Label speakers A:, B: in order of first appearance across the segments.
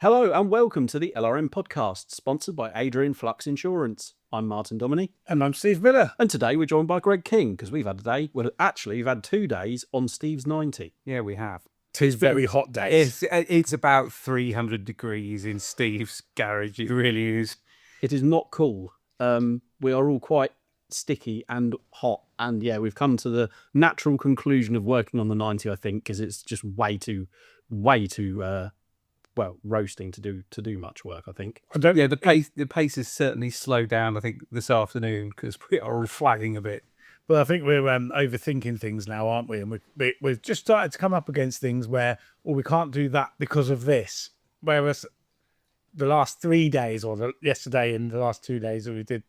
A: Hello and welcome to the LRM podcast, sponsored by Adrian Flux Insurance. I'm Martin Dominy.
B: And I'm Steve Miller.
A: And today we're joined by Greg King, because we've had we've had 2 days on Steve's 90.
C: Yeah, we have.
B: 2 very hot days.
C: It's about 300 degrees in Steve's garage. It really is.
A: It is not cool. We are all quite sticky and hot. And yeah, we've come to the natural conclusion of working on the 90, I think, because it's just way too roasting to do much work, I think.
C: Yeah, the pace has certainly slowed down, I think, this afternoon, because we are all flagging a bit.
B: Well, I think we're overthinking things now, aren't we? And we've just started to come up against things where, we can't do that because of this. Whereas the last 3 days, or yesterday and the last 2 days that we did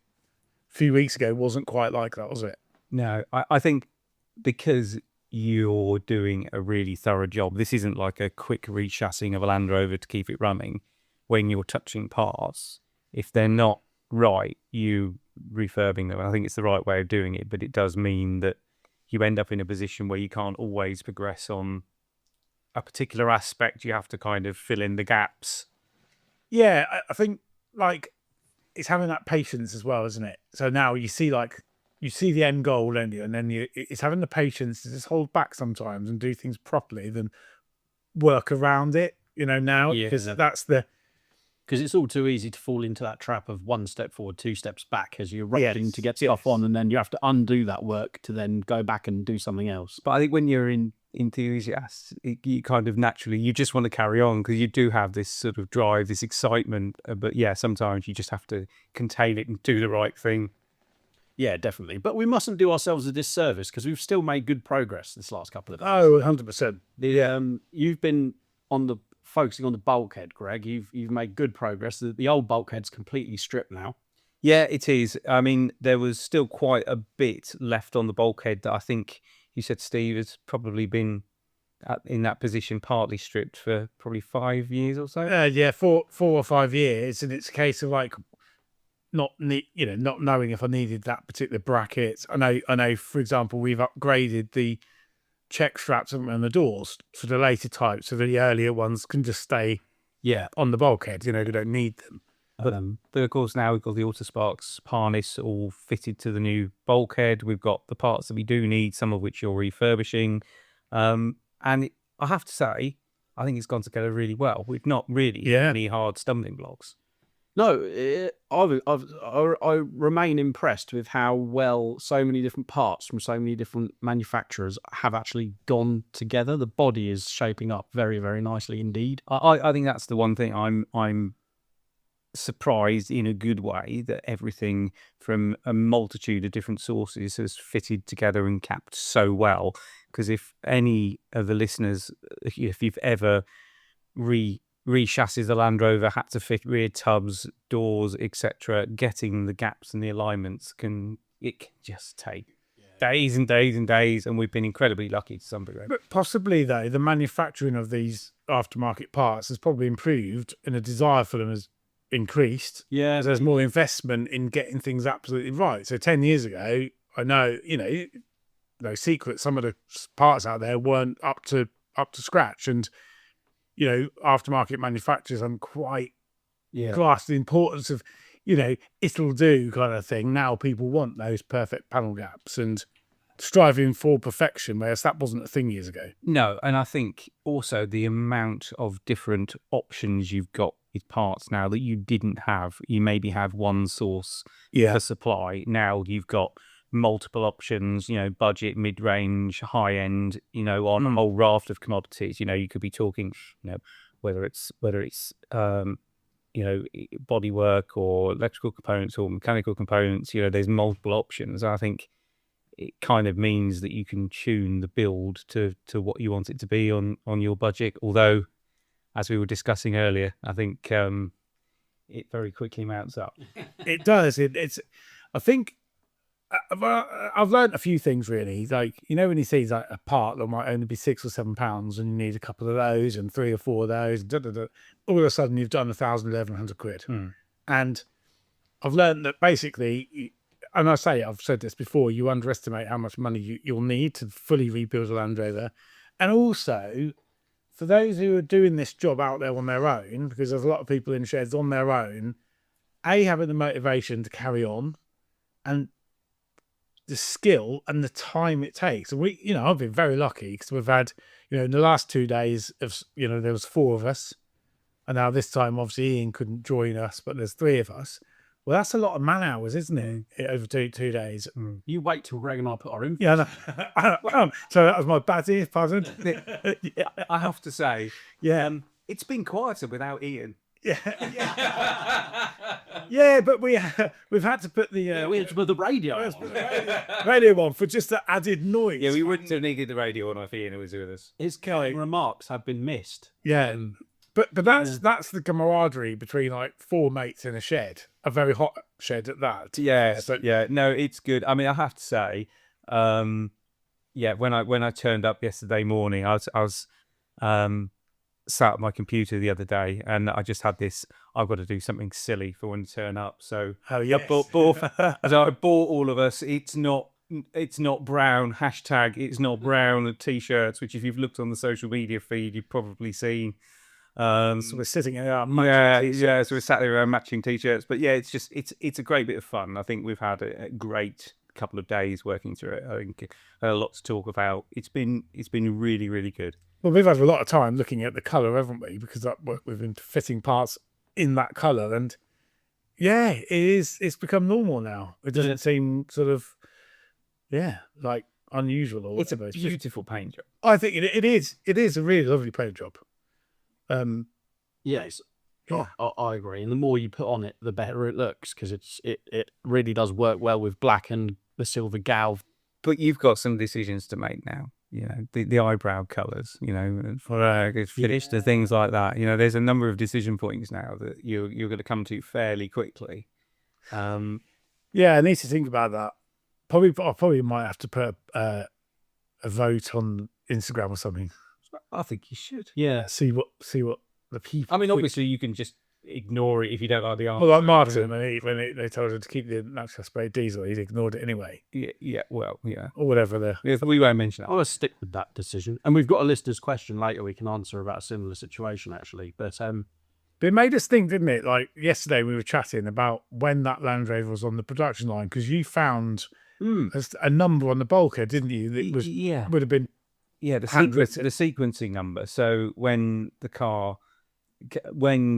B: a few weeks ago, wasn't quite like that, was it?
C: No, I think because you're doing a really thorough job, this isn't like a quick rechassis of a Land Rover to keep it running. When you're touching parts, if they're not right, you refurbing them. I think it's the right way of doing it, but it does mean that you end up in a position where you can't always progress on a particular aspect. You have to kind of fill in the gaps.
B: Yeah, I think it's having that patience as well, isn't it? So now you see the end goal, don't you? And then it's having the patience to just hold back sometimes and do things properly, then work around it, now, because
A: Because it's all too easy to fall into that trap of 1 step forward, 2 steps back as you're rushing to get stuff on, and then you have to undo that work to then go back and do something else.
C: But I think when you're enthusiast, you kind of naturally, you just want to carry on because you do have this sort of drive, this excitement. But yeah, sometimes you just have to contain it and do the right thing.
A: Yeah, definitely. But we mustn't do ourselves a disservice because we've still made good progress this last couple of days.
B: Oh, 100%.
A: You've been focusing on the bulkhead, Greg. You've made good progress. The old bulkhead's completely stripped now.
C: Yeah, it is. I mean, there was still quite a bit left on the bulkhead that I think you said, Steve, has probably been in that position partly stripped for probably 5 years or so.
B: Yeah, 4 or 5 years, and it's a case of not knowing if I needed that particular bracket. I know. For example, we've upgraded the check straps and the doors for the later types, so the earlier ones can just stay on the bulkhead. They don't need them.
C: But of course now we've got the Autosparks harness all fitted to the new bulkhead. We've got the parts that we do need, some of which you're refurbishing, and I have to say, I think it's gone together really well. We've not really any hard stumbling blocks.
A: No, I remain impressed with how well so many different parts from so many different manufacturers have actually gone together. The body is shaping up very, very nicely indeed.
C: I think that's the one thing I'm surprised in a good way, that everything from a multitude of different sources has fitted together and capped so well. Because if any of the listeners, if you've ever rechassis the Land Rover, had to fit rear tubs, doors, etc., getting the gaps and the alignments can just take days and days and days, and we've been incredibly lucky to some degree.
B: But possibly, though, the manufacturing of these aftermarket parts has probably improved, and the desire for them has increased.
A: Yeah,
B: there's more investment in getting things absolutely right. So 10 years ago, I know, no secret, some of the parts out there weren't up to scratch, and aftermarket manufacturers haven't quite grasped the importance of, it'll do kind of thing. Now people want those perfect panel gaps and striving for perfection, whereas that wasn't a thing years ago.
C: No, and I think also the amount of different options you've got with parts now that you didn't have. You maybe had one source for supply. Now you've got multiple options, budget, mid-range, high-end, on a whole raft of commodities. You could be talking, whether it's bodywork or electrical components or mechanical components. There's multiple options. I think it kind of means that you can tune the build to what you want it to be on your budget. Although, as we were discussing earlier, I think it very quickly mounts up.
B: It does. I think I've learned a few things really. When you see a part that might only be £6 or £7 and you need a couple of those and 3 or 4 of those, all of a sudden you've done 1,000, 1,100 quid. And I've learned that basically, and I've said this before, you underestimate how much money you'll need to fully rebuild a Land Rover. And also for those who are doing this job out there on their own, because there's a lot of people in sheds on their own, having the motivation to carry on, and the skill and the time it takes. And I've been very lucky because we've had, in the last 2 days of, there was 4 of us, and now this time obviously Ian couldn't join us, but there's 3 of us. Well, that's a lot of man hours, isn't it? Over two days.
A: You wait till Greg and I put our in.
B: Yeah, no. So that was my bad ear, pardon.
C: Yeah, I have to say, it's been quieter without Ian.
B: Yeah, but we've had to put the
A: we had to put the radio
B: radio on for just the added noise.
C: Yeah, we wouldn't have needed the radio on if Ian was with us.
A: His remarks have been missed.
B: Yeah, but that's the camaraderie between like 4 mates in a shed, a very hot shed at that.
C: Yeah, no, it's good. I mean, I have to say, when I turned up yesterday morning, I was sat at my computer the other day, and I just had this. I've got to do something silly for when I turn up. So
B: yes.
C: I bought all of us. It's not brown. Hashtag it's not brown t-shirts, which if you've looked on the social media feed, you've probably seen.
B: So we're sitting in our
C: so we're sat there around matching t-shirts. But yeah, it's a great bit of fun. I think we've had a great couple of days working through it. I think a lot to talk about. It's been really, really good.
B: Well, we've had a lot of time looking at the colour, haven't we? Because we've been fitting parts in that colour, and it's become normal now. It doesn't seem sort of like unusual or whatever.
C: It's a beautiful paint job.
B: I think it is. It is a really lovely paint job.
A: I agree. And the more you put on it, the better it looks, because it really does work well with black and the silver galv.
C: But you've got some decisions to make now. The eyebrow colours, for finish, the things like that. There's a number of decision points now that you're going to come to fairly quickly.
B: I need to think about that. I probably might have to put a vote on Instagram or something.
C: I think you should.
A: Yeah.
B: See what the people.
C: I mean, obviously you can just ignore it if you don't like the answer.
B: Well, like Martin, when they told him to keep the natural spray diesel, he'd ignored it anyway. Or whatever.
C: We won't mention that.
A: I'll stick with that decision. And we've got a listener's question later we can answer about a similar situation, actually. But
B: it made us think, didn't it? Like yesterday we were chatting about when that Land Rover was on the production line, because you found a number on the bulkhead, didn't you? That would have been
C: the sequencing number. So when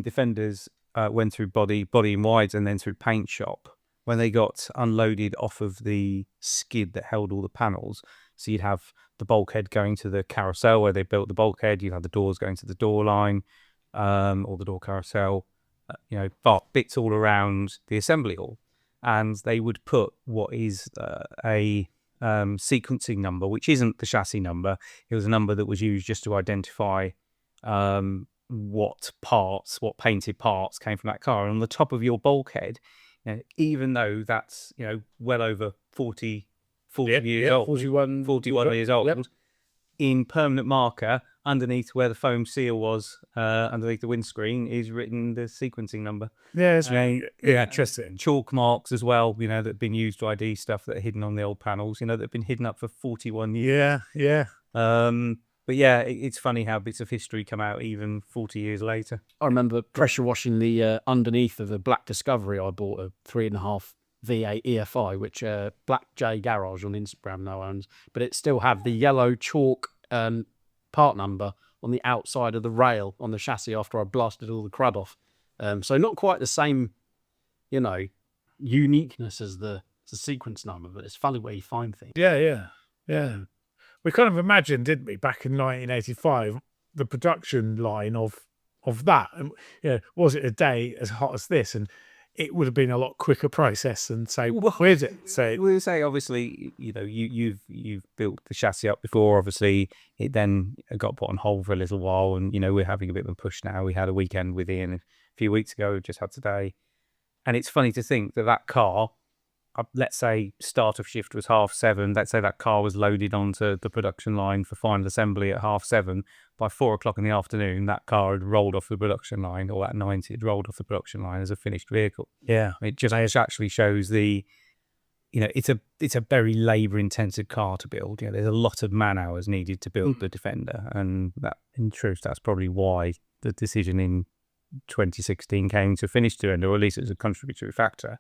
C: Defenders went through body and wides and then through paint shop, when they got unloaded off of the skid that held all the panels, so you'd have the bulkhead going to the carousel where they built the bulkhead, you'd have the doors going to the door line, or the door carousel, bits all around the assembly hall. And they would put what is a sequencing number, which isn't the chassis number. It was a number that was used just to identify what painted parts came from that car. And on the top of your bulkhead, even though that's well over 40 years old, 41 years old, in permanent marker underneath where the foam seal was, underneath the windscreen, is written the sequencing number.
B: Interesting.
C: Chalk marks as well, that have been used to ID stuff that are hidden on the old panels, that have been hidden up for 41 years. But it's funny how bits of history come out even 40 years later.
A: I remember pressure washing the underneath of a black Discovery I bought, a 3.5 V8 EFI, which Black J Garage on Instagram now owns, but it still had the yellow chalk part number on the outside of the rail on the chassis after I blasted all the crud off. So not quite the same, uniqueness as the sequence number, but it's funny where you find things.
B: Yeah. We kind of imagined, didn't we, back in 1985, the production line of that. And was it a day as hot as this? And it would have been a lot quicker process than say, where's it? So
C: we'll say, obviously, you've built the chassis up before. Obviously, it then got put on hold for a little while, and we're having a bit of a push now. We had a weekend with Ian a few weeks ago. We've just had today, and it's funny to think that car. Let's say start of shift was 7:30. Let's say that car was loaded onto the production line for final assembly at 7:30. By 4:00 in the afternoon, that car had rolled off the production line, or at 90, it rolled off the production line as a finished vehicle.
B: Yeah,
C: it just actually shows the it's a very labour intensive car to build. There's a lot of man hours needed to build the Defender, and that, in truth, that's probably why the decision in 2016 came to finish to end, or at least it was a contributory factor.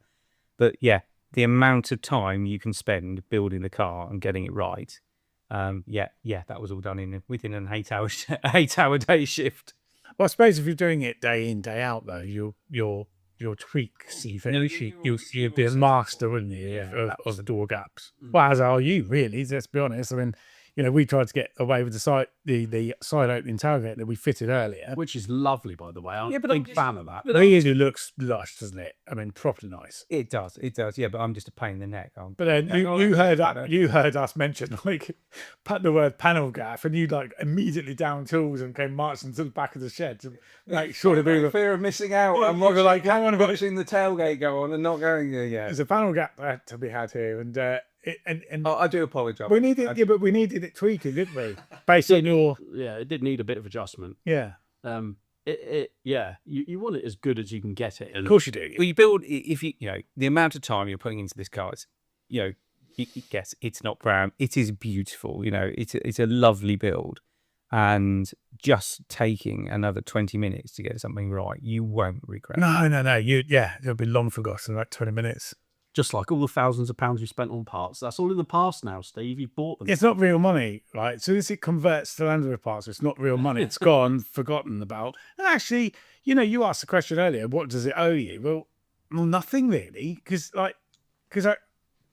C: But yeah, the amount of time you can spend building the car and getting it right, that was all done within an 8-hour day shift.
B: Well, I suppose if you're doing it day in, day out, though, your tweaks, you'd be a master, wouldn't you, of the door gaps? Well, as are you, really. Let's be honest. I mean, we tried to get away with the side opening tailgate that we fitted earlier,
A: which is lovely, by the way. I'm a big fan of that.
B: It really looks lush, doesn't it? I mean, properly nice.
C: It does. Yeah, but I'm just a pain in the neck.
B: But then you heard us mention the word panel gap, and you immediately down tools and came marching to the back of the shed to make sure to
C: fear of missing out. I'm hang on, watching the tailgate go on and not going there yet.
B: There's a panel gap to be had here, and
C: I do apologise.
B: We needed it tweaking, didn't we? Based on your
A: it did need a bit of adjustment.
B: Yeah.
A: You want it as good as you can get it.
B: Of course you do.
C: Well, you build the amount of time you're putting into this car. Yes, it's not brown. It is beautiful. It's a lovely build, and just taking another 20 minutes to get something right, you won't regret.
B: No. It'll be long forgotten. 20 minutes.
A: Just like all the thousands of pounds you spent on parts. That's all in the past now, Steve. You've bought them.
B: It's not real money, right? So as it converts to Land Rover parts, it's not real money. It's gone, forgotten about. And actually, you asked the question earlier, what does it owe you? Well, nothing really, because that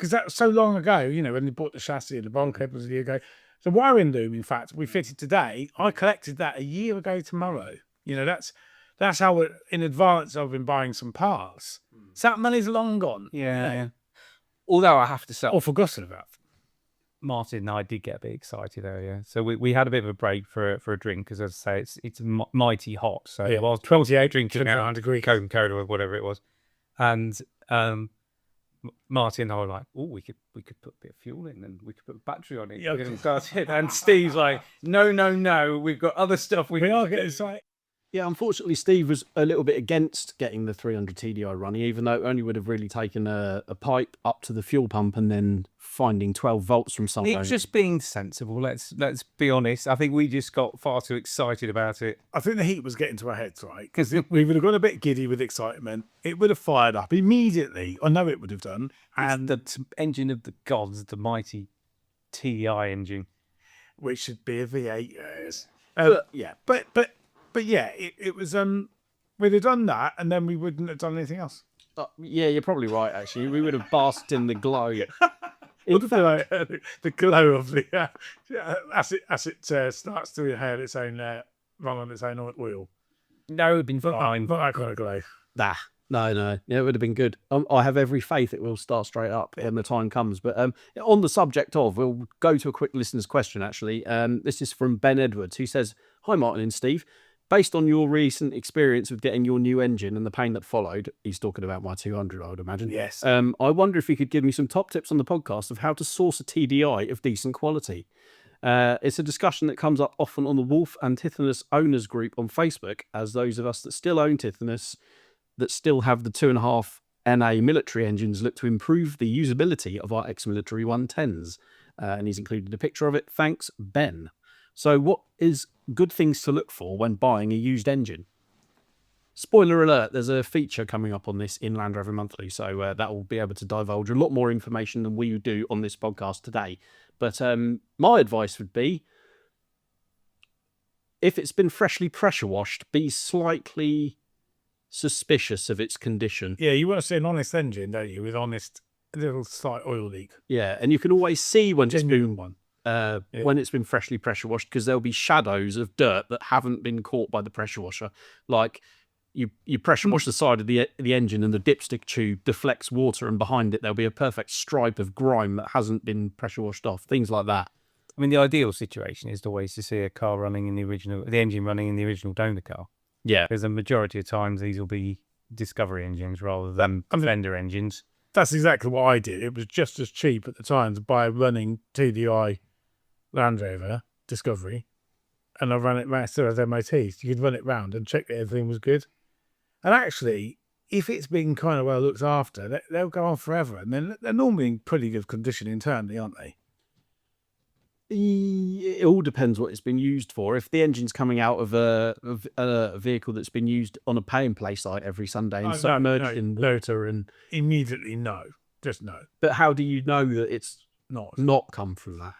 B: was so long ago, when they bought the chassis and the bond cables a year ago. The wiring loom, in fact, we fitted today. I collected that a year ago tomorrow. That's how in advance I've been buying some parts. So that money's long gone.
C: Yeah. Although I have to say,
B: or forgotten about.
C: Martin and I did get a bit excited earlier. So we had a bit of a break for a drink, because, as I say, it's mighty hot. So
B: yeah,
C: I was
B: 28
C: drinking out Coke or whatever it was, and Martin and I were like, "Oh, we could put a bit of fuel in, and we could put a battery on it."
B: Yeah,
C: get it started. And Steve's like, "No, we've got other stuff.
B: We are getting excited."
A: Yeah, unfortunately, Steve was a little bit against getting the 300 TDI running, even though it only would have really taken a pipe up to the fuel pump and then finding 12 volts from somewhere.
C: It's just being sensible. Let's be honest. I think we just got far too excited about it.
B: I think the heat was getting to our heads, right? Because we would have got a bit giddy with excitement. It would have fired up immediately. I know it would have done.
C: And the engine of the gods, the mighty TDI engine,
B: which should be a V8, yes.
A: Yeah,
B: But yeah, it was. We'd have done that, and then we wouldn't have done anything else.
A: Yeah, you're probably right. Actually, we would have basked in the glow.
B: The glow of the as it starts to inhale its own run on its own oil.
C: No, it would have been fine.
B: Not that kind of glow.
A: No. Yeah, it would have been good. I have every faith it will start straight up when the time comes. But on the subject of, we'll go to a quick listener's question, actually. This is from Ben Edwards, who says, "Hi, Martin and Steve. Based on your recent experience with getting your new engine and the pain that followed," he's talking about my 200, I would imagine.
B: Yes.
A: I wonder if you could give me some top tips on the podcast of how to source a TDI of decent quality. It's a discussion that comes up often on the Wolf and Tithonus owners group on Facebook, as those of us that still own Tithonus, that still have the 2.5 NA military engines, look to improve the usability of our ex-military 110s. And he's included a picture of it. Thanks, Ben. So what is good things to look for when buying a used engine? Spoiler alert, there's a feature coming up on this in Land Rover Monthly, so that will be able to divulge a lot more information than we do on this podcast today. But my advice would be, if it's been freshly pressure washed, be slightly suspicious of its condition.
B: Yeah, you want to see an honest engine, don't you, with honest little slight oil leak.
A: Yeah, and you can always see when
B: Genuine one.
A: When it's been freshly pressure washed, because there'll be shadows of dirt that haven't been caught by the pressure washer. Like you pressure wash the side of the engine and the dipstick tube deflects water, and behind it there'll be a perfect stripe of grime that hasn't been pressure washed off. Things like that.
C: I mean, the ideal situation is always to see a car running in the engine running in the original donor car.
A: Yeah,
C: because the majority of times these will be Discovery engines rather than Defender engines.
B: That's exactly what I did. It was just as cheap at the time to buy a running TDI Land Rover Discovery, and I ran it round still as MOT. So you could run it round and check that everything was good. And actually, if it's been kind of well looked after, they'll go on forever, and they're normally in pretty good condition internally, aren't they?
A: It all depends what it's been used for. If the engine's coming out of a vehicle that's been used on a pay and play site every Sunday and submerged in water, and
B: immediately no, just no.
A: But how do you know that it's not come from that?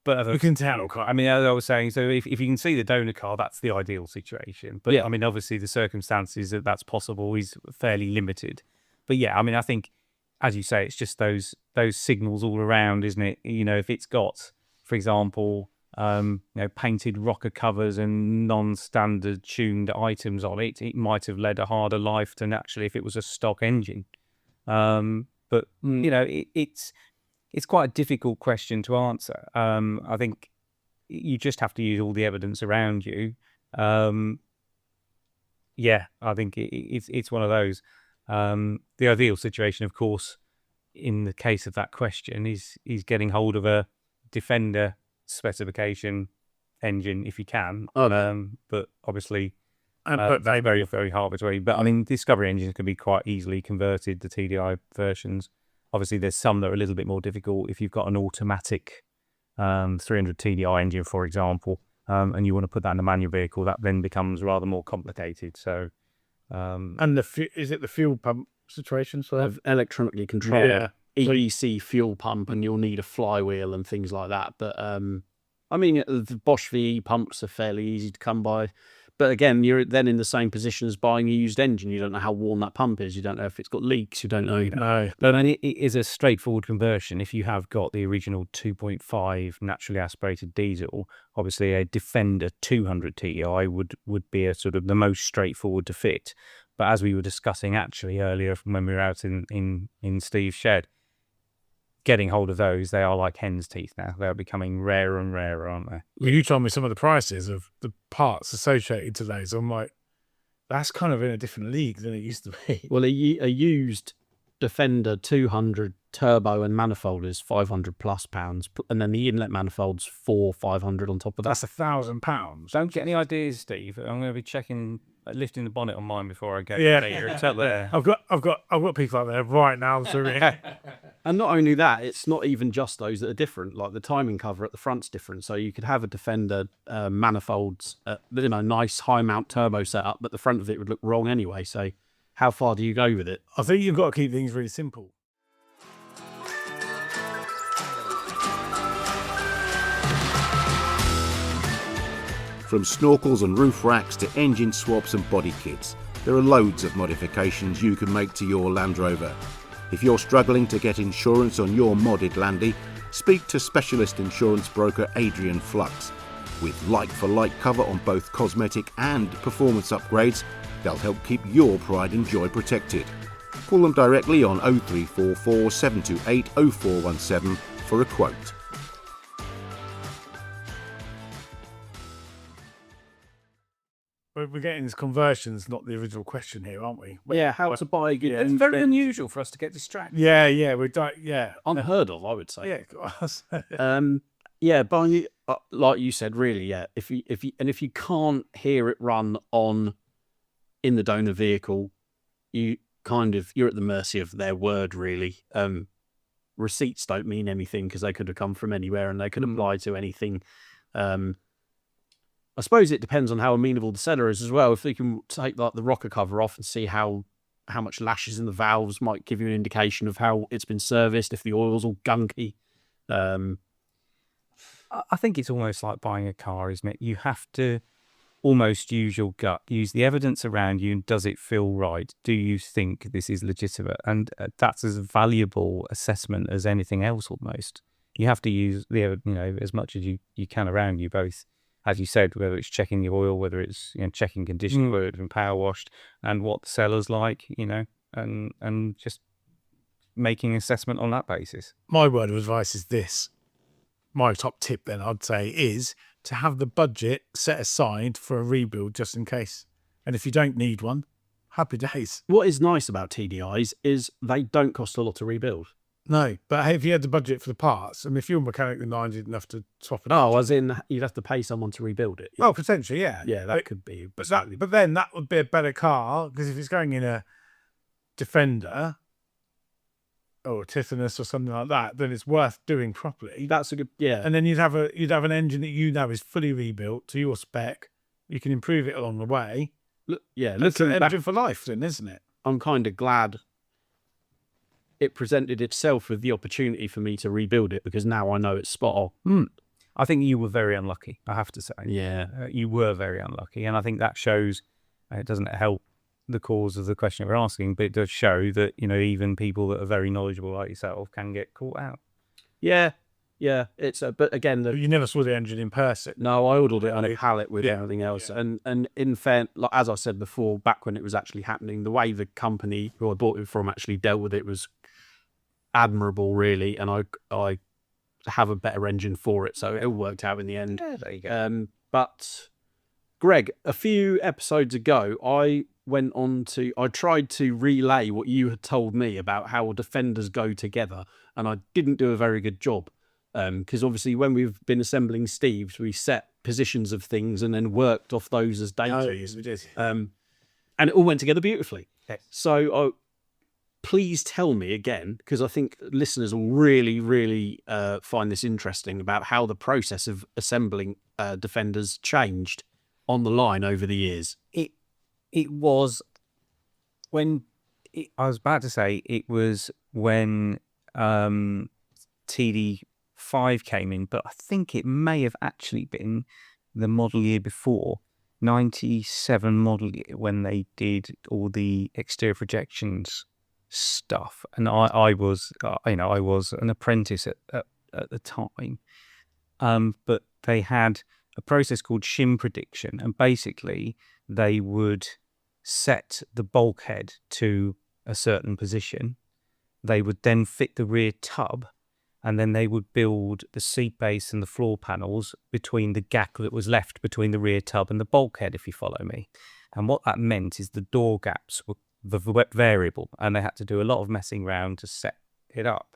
C: But
B: we can tell.
C: I mean, as I was saying, so if you can see the donor car, that's the ideal situation. But I mean, obviously the circumstances that's possible is fairly limited. But yeah, I mean, I think, as you say, it's just those signals all around, isn't it? You know, if it's got, for example, painted rocker covers and non-standard tuned items on it, it might have led a harder life than actually if it was a stock engine. But you know, it's quite a difficult question to answer. I think you just have to use all the evidence around you. Yeah, I think it's one of those. The ideal situation, of course, in the case of that question, is getting hold of a Defender specification engine if you can. But obviously, very, very, very hard between. But I mean, Discovery engines can be quite easily converted to TDI versions. Obviously, there's some that are a little bit more difficult. If you've got an automatic 300 TDI engine, for example, and you want to put that in a manual vehicle, that then becomes rather more complicated. So,
B: and is it the fuel pump situation? So
A: have electronically controlled EEC fuel pump, and you'll need a flywheel and things like that. But I mean, the Bosch VE pumps are fairly easy to come by. But again, you're then in the same position as buying a used engine. You don't know how worn that pump is. You don't know if it's got leaks. You don't know.
B: No.
C: But I mean, it is a straightforward conversion. If you have got the original 2.5 naturally aspirated diesel, obviously a Defender 200 TDI would be a sort of the most straightforward to fit. But as we were discussing actually earlier from when we were out in Steve's shed, getting hold of those, they are like hen's teeth now. They're becoming rarer and rarer, aren't they?
B: Well, you told me some of the prices of the parts associated to those. I'm like, that's kind of in a different league than it used to be.
A: Well, a used Defender 200 turbo and manifold is £500+, and then the inlet manifold's $400-500 on top of that.
B: That's £1,000.
C: Don't get any ideas, Steve. I'm going to be lifting the bonnet on mine before I get
B: here.
C: Tell there.
B: I've got people out there right now.
A: And not only that, it's not even just those that are different. Like the timing cover at the front's different, so you could have a Defender manifolds, nice high mount turbo setup, but the front of it would look wrong anyway. So how far do you go with it?
B: I think you've got to keep things really simple.
D: From snorkels and roof racks to engine swaps and body kits, there are loads of modifications you can make to your Land Rover. If you're struggling to get insurance on your modded Landy, speak to specialist insurance broker Adrian Flux. With like-for-like cover on both cosmetic and performance upgrades, they'll help keep your pride and joy protected. Call them directly on 0344 728 0417 for a quote.
B: We're getting these conversions, not the original question here, aren't we?
A: Yeah, how to buy a good.
C: It's very unusual for us to get distracted.
B: Yeah,
A: unheard of, I would say.
B: Yeah,
A: buying like you said, really, yeah. If you can't hear it run in the donor vehicle, you're at the mercy of their word, really. Receipts don't mean anything because they could have come from anywhere and they could apply to anything. I suppose it depends on how amenable the seller is as well. If they can take like the rocker cover off and see how much lashes in the valves might give you an indication of how it's been serviced, if the oil's all gunky.
C: I think it's almost like buying a car, isn't it? You have to almost use your gut, use the evidence around you, and does it feel right? Do you think this is legitimate? And that's as valuable assessment as anything else almost. You have to use as much as you can around you, both, as you said, whether it's checking the oil, whether it's checking condition, whether it's been power washed, and what the seller's like, and just making an assessment on that basis.
B: My word of advice is this. My top tip then, I'd say, is to have the budget set aside for a rebuild just in case. And if you don't need one, happy days.
A: What is nice about TDIs is they don't cost a lot to rebuild.
B: No, but if you had the budget for the parts, I mean, if you're mechanically minded enough to swap it.
A: Oh, as in you'd have to pay someone to rebuild it.
B: Well, potentially, yeah.
A: Yeah, that could be.
B: But then that would be a better car, because if it's going in a Defender or Tithonus or something like that, then it's worth doing properly.
A: That's a good, yeah.
B: And then you'd have an engine that you know is fully rebuilt to your spec. You can improve it along the way. It's an engine for life, then, isn't it?
A: I'm kind of glad it presented itself with the opportunity for me to rebuild it, because now I know it's spot on.
C: I think you were very unlucky, I have to say.
A: Yeah.
C: You were very unlucky. And I think that shows, it doesn't help the cause of the question we're asking, but it does show that, even people that are very knowledgeable like yourself can get caught out.
A: Yeah. It's but again,
B: You never saw the engine in person.
A: no, I ordered it on a pallet with
B: Yeah.
A: everything else. And in fairness, like, as I said before, back when it was actually happening, the way the company who I bought it from actually dealt with it was admirable, really. And I have a better engine for it, so it all worked out in the end.
C: Yeah, there you go.
A: But Greg, a few episodes ago, I tried to relay what you had told me about how defenders go together, and I didn't do a very good job. Because obviously when we've been assembling Steves, we set positions of things and then worked off those as data.
B: We did.
A: And it all went together beautifully.
C: Yes.
A: So please tell me again, because I think listeners will really, really find this interesting, about how the process of assembling defenders changed on the line over the years.
C: It was when I was about to say it was when TD5 came in, but I think it may have actually been the model year before, 97 model year, when they did all the exterior projections stuff. And I was an apprentice at the time, but they had a process called shim prediction, and basically they would set the bulkhead to a certain position. They would then fit the rear tub, and then they would build the seat base and the floor panels between the gap that was left between the rear tub and the bulkhead, if you follow me. And what that meant is the door gaps were the variable, and they had to do a lot of messing around to set it up.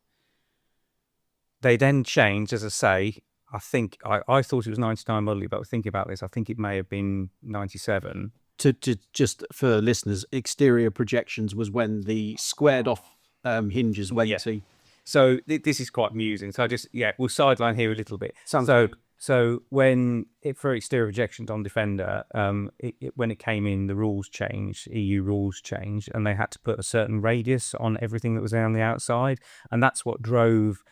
C: They then changed, as I say, I think I thought it was 99 model, but thinking about this, I think it may have been 97.
A: To just for listeners, exterior projections was when the squared off hinges went to.
C: So this is quite amusing. So we'll sideline here a little bit.
A: Sounds
C: So when for exterior projections on Defender, when it came in, the rules changed, EU rules changed, and they had to put a certain radius on everything that was on the outside, and that's what drove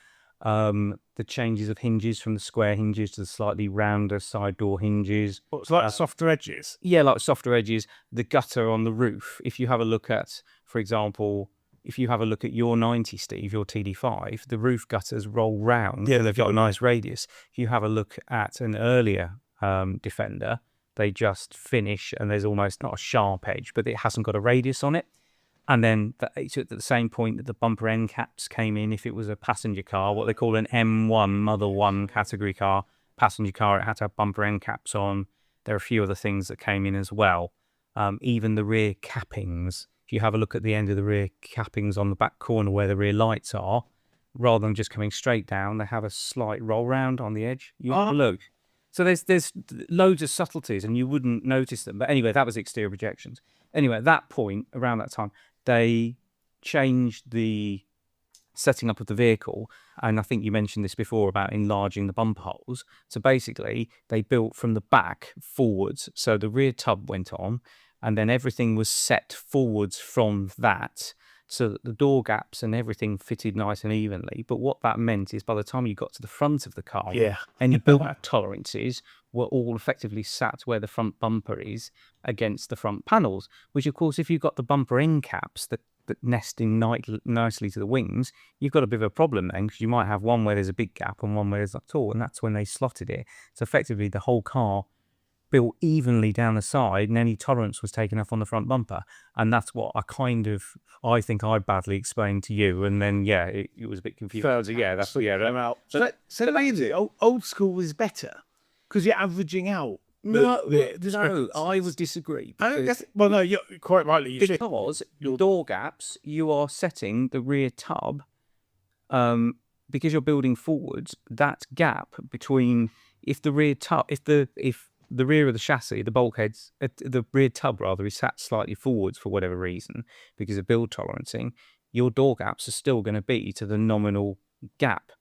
C: the changes of hinges from the square hinges to the slightly rounder side door hinges.
B: It's like softer edges.
C: Yeah, like softer edges. The gutter on the roof. If you have a look at, for example, your 90, Steve, your TD5, the roof gutters roll round. Yeah, they've got a nice radius. If you have a look at an earlier Defender, they just finish, and there's almost not a sharp edge, but it hasn't got a radius on it. And then it's at the same point that the bumper end caps came in. If it was a passenger car, what they call an M1, Mother 1 category car, passenger car, it had to have bumper end caps on. There are a few other things that came in as well. Even the rear cappings. If you have a look at the end of the rear cappings on the back corner where the rear lights are, rather than just coming straight down, they have a slight roll round on the edge. You have a look. So there's loads of subtleties, and you wouldn't notice them. But anyway, that was exterior projections. Anyway, at that point, around that time, they changed the setting up of the vehicle, and I think you mentioned this before about enlarging the bumper holes. So basically, they built from the back forwards, so the rear tub went on, and then everything was set forwards from that, so that the door gaps and everything fitted nice and evenly. But what that meant is by the time you got to the front of the car, any build tolerances were all effectively sat where the front bumper is against the front panels, which of course, if you've got the bumper end caps that nest in nicely to the wings, you've got a bit of a problem then, because you might have one where there's a big gap and one where there's not at all, and that's when they slotted it. So effectively the whole car built evenly down the side, and any tolerance was taken off on the front bumper. And that's what I think I badly explained to you, and then it was a bit confusing.
B: So amazing. Old school is better because you're averaging out.
C: No, I would disagree.
B: You're quite rightly.
C: Because your door gaps, you are setting the rear tub, because you're building forwards, that gap between, if the rear tub, if the rear of the chassis, the bulkheads, the rear tub rather, is sat slightly forwards for whatever reason because of build tolerancing, your door gaps are still going to be to the nominal gap.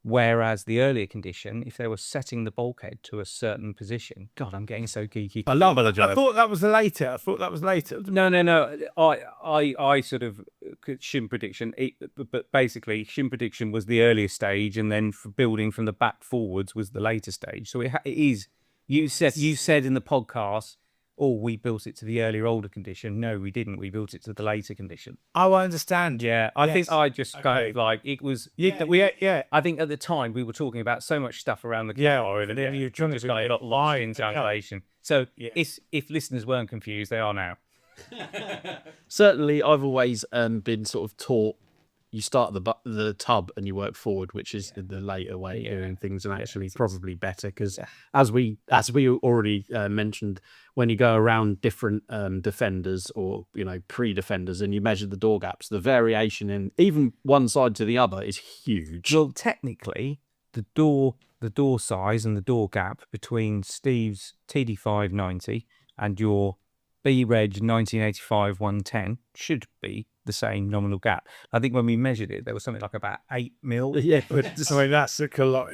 C: Whereas the earlier condition, if they were setting the bulkhead to a certain position, God, I'm getting so geeky.
B: I thought that was later.
C: No. I sort of shim prediction, but basically shim prediction was the earlier stage, and then for building from the back forwards was the later stage. So it is. You said in the podcast, "Oh, we built it to the earlier older condition." No, we didn't. We built it to the later condition.
B: Oh, I understand.
C: Yeah, I think I just go like it was.
B: Yeah.
C: I think at the time we were talking about so much stuff around the car, and you're trying to got a lot lost in calculation. So if listeners weren't confused, they are now.
A: Certainly, I've always been sort of taught you start the tub and you work forward, which is the later way of doing things, and actually probably better because as we already mentioned, when you go around different defenders or pre-defenders and you measure the door gaps, the variation in even one side to the other is huge.
C: Well, technically, the door size and the door gap between Steve's TD590 and your B-Reg 1985 110 should be the same nominal gap. I think when we measured it, there was something like about 8 mil.
B: Yeah, but that's a lot,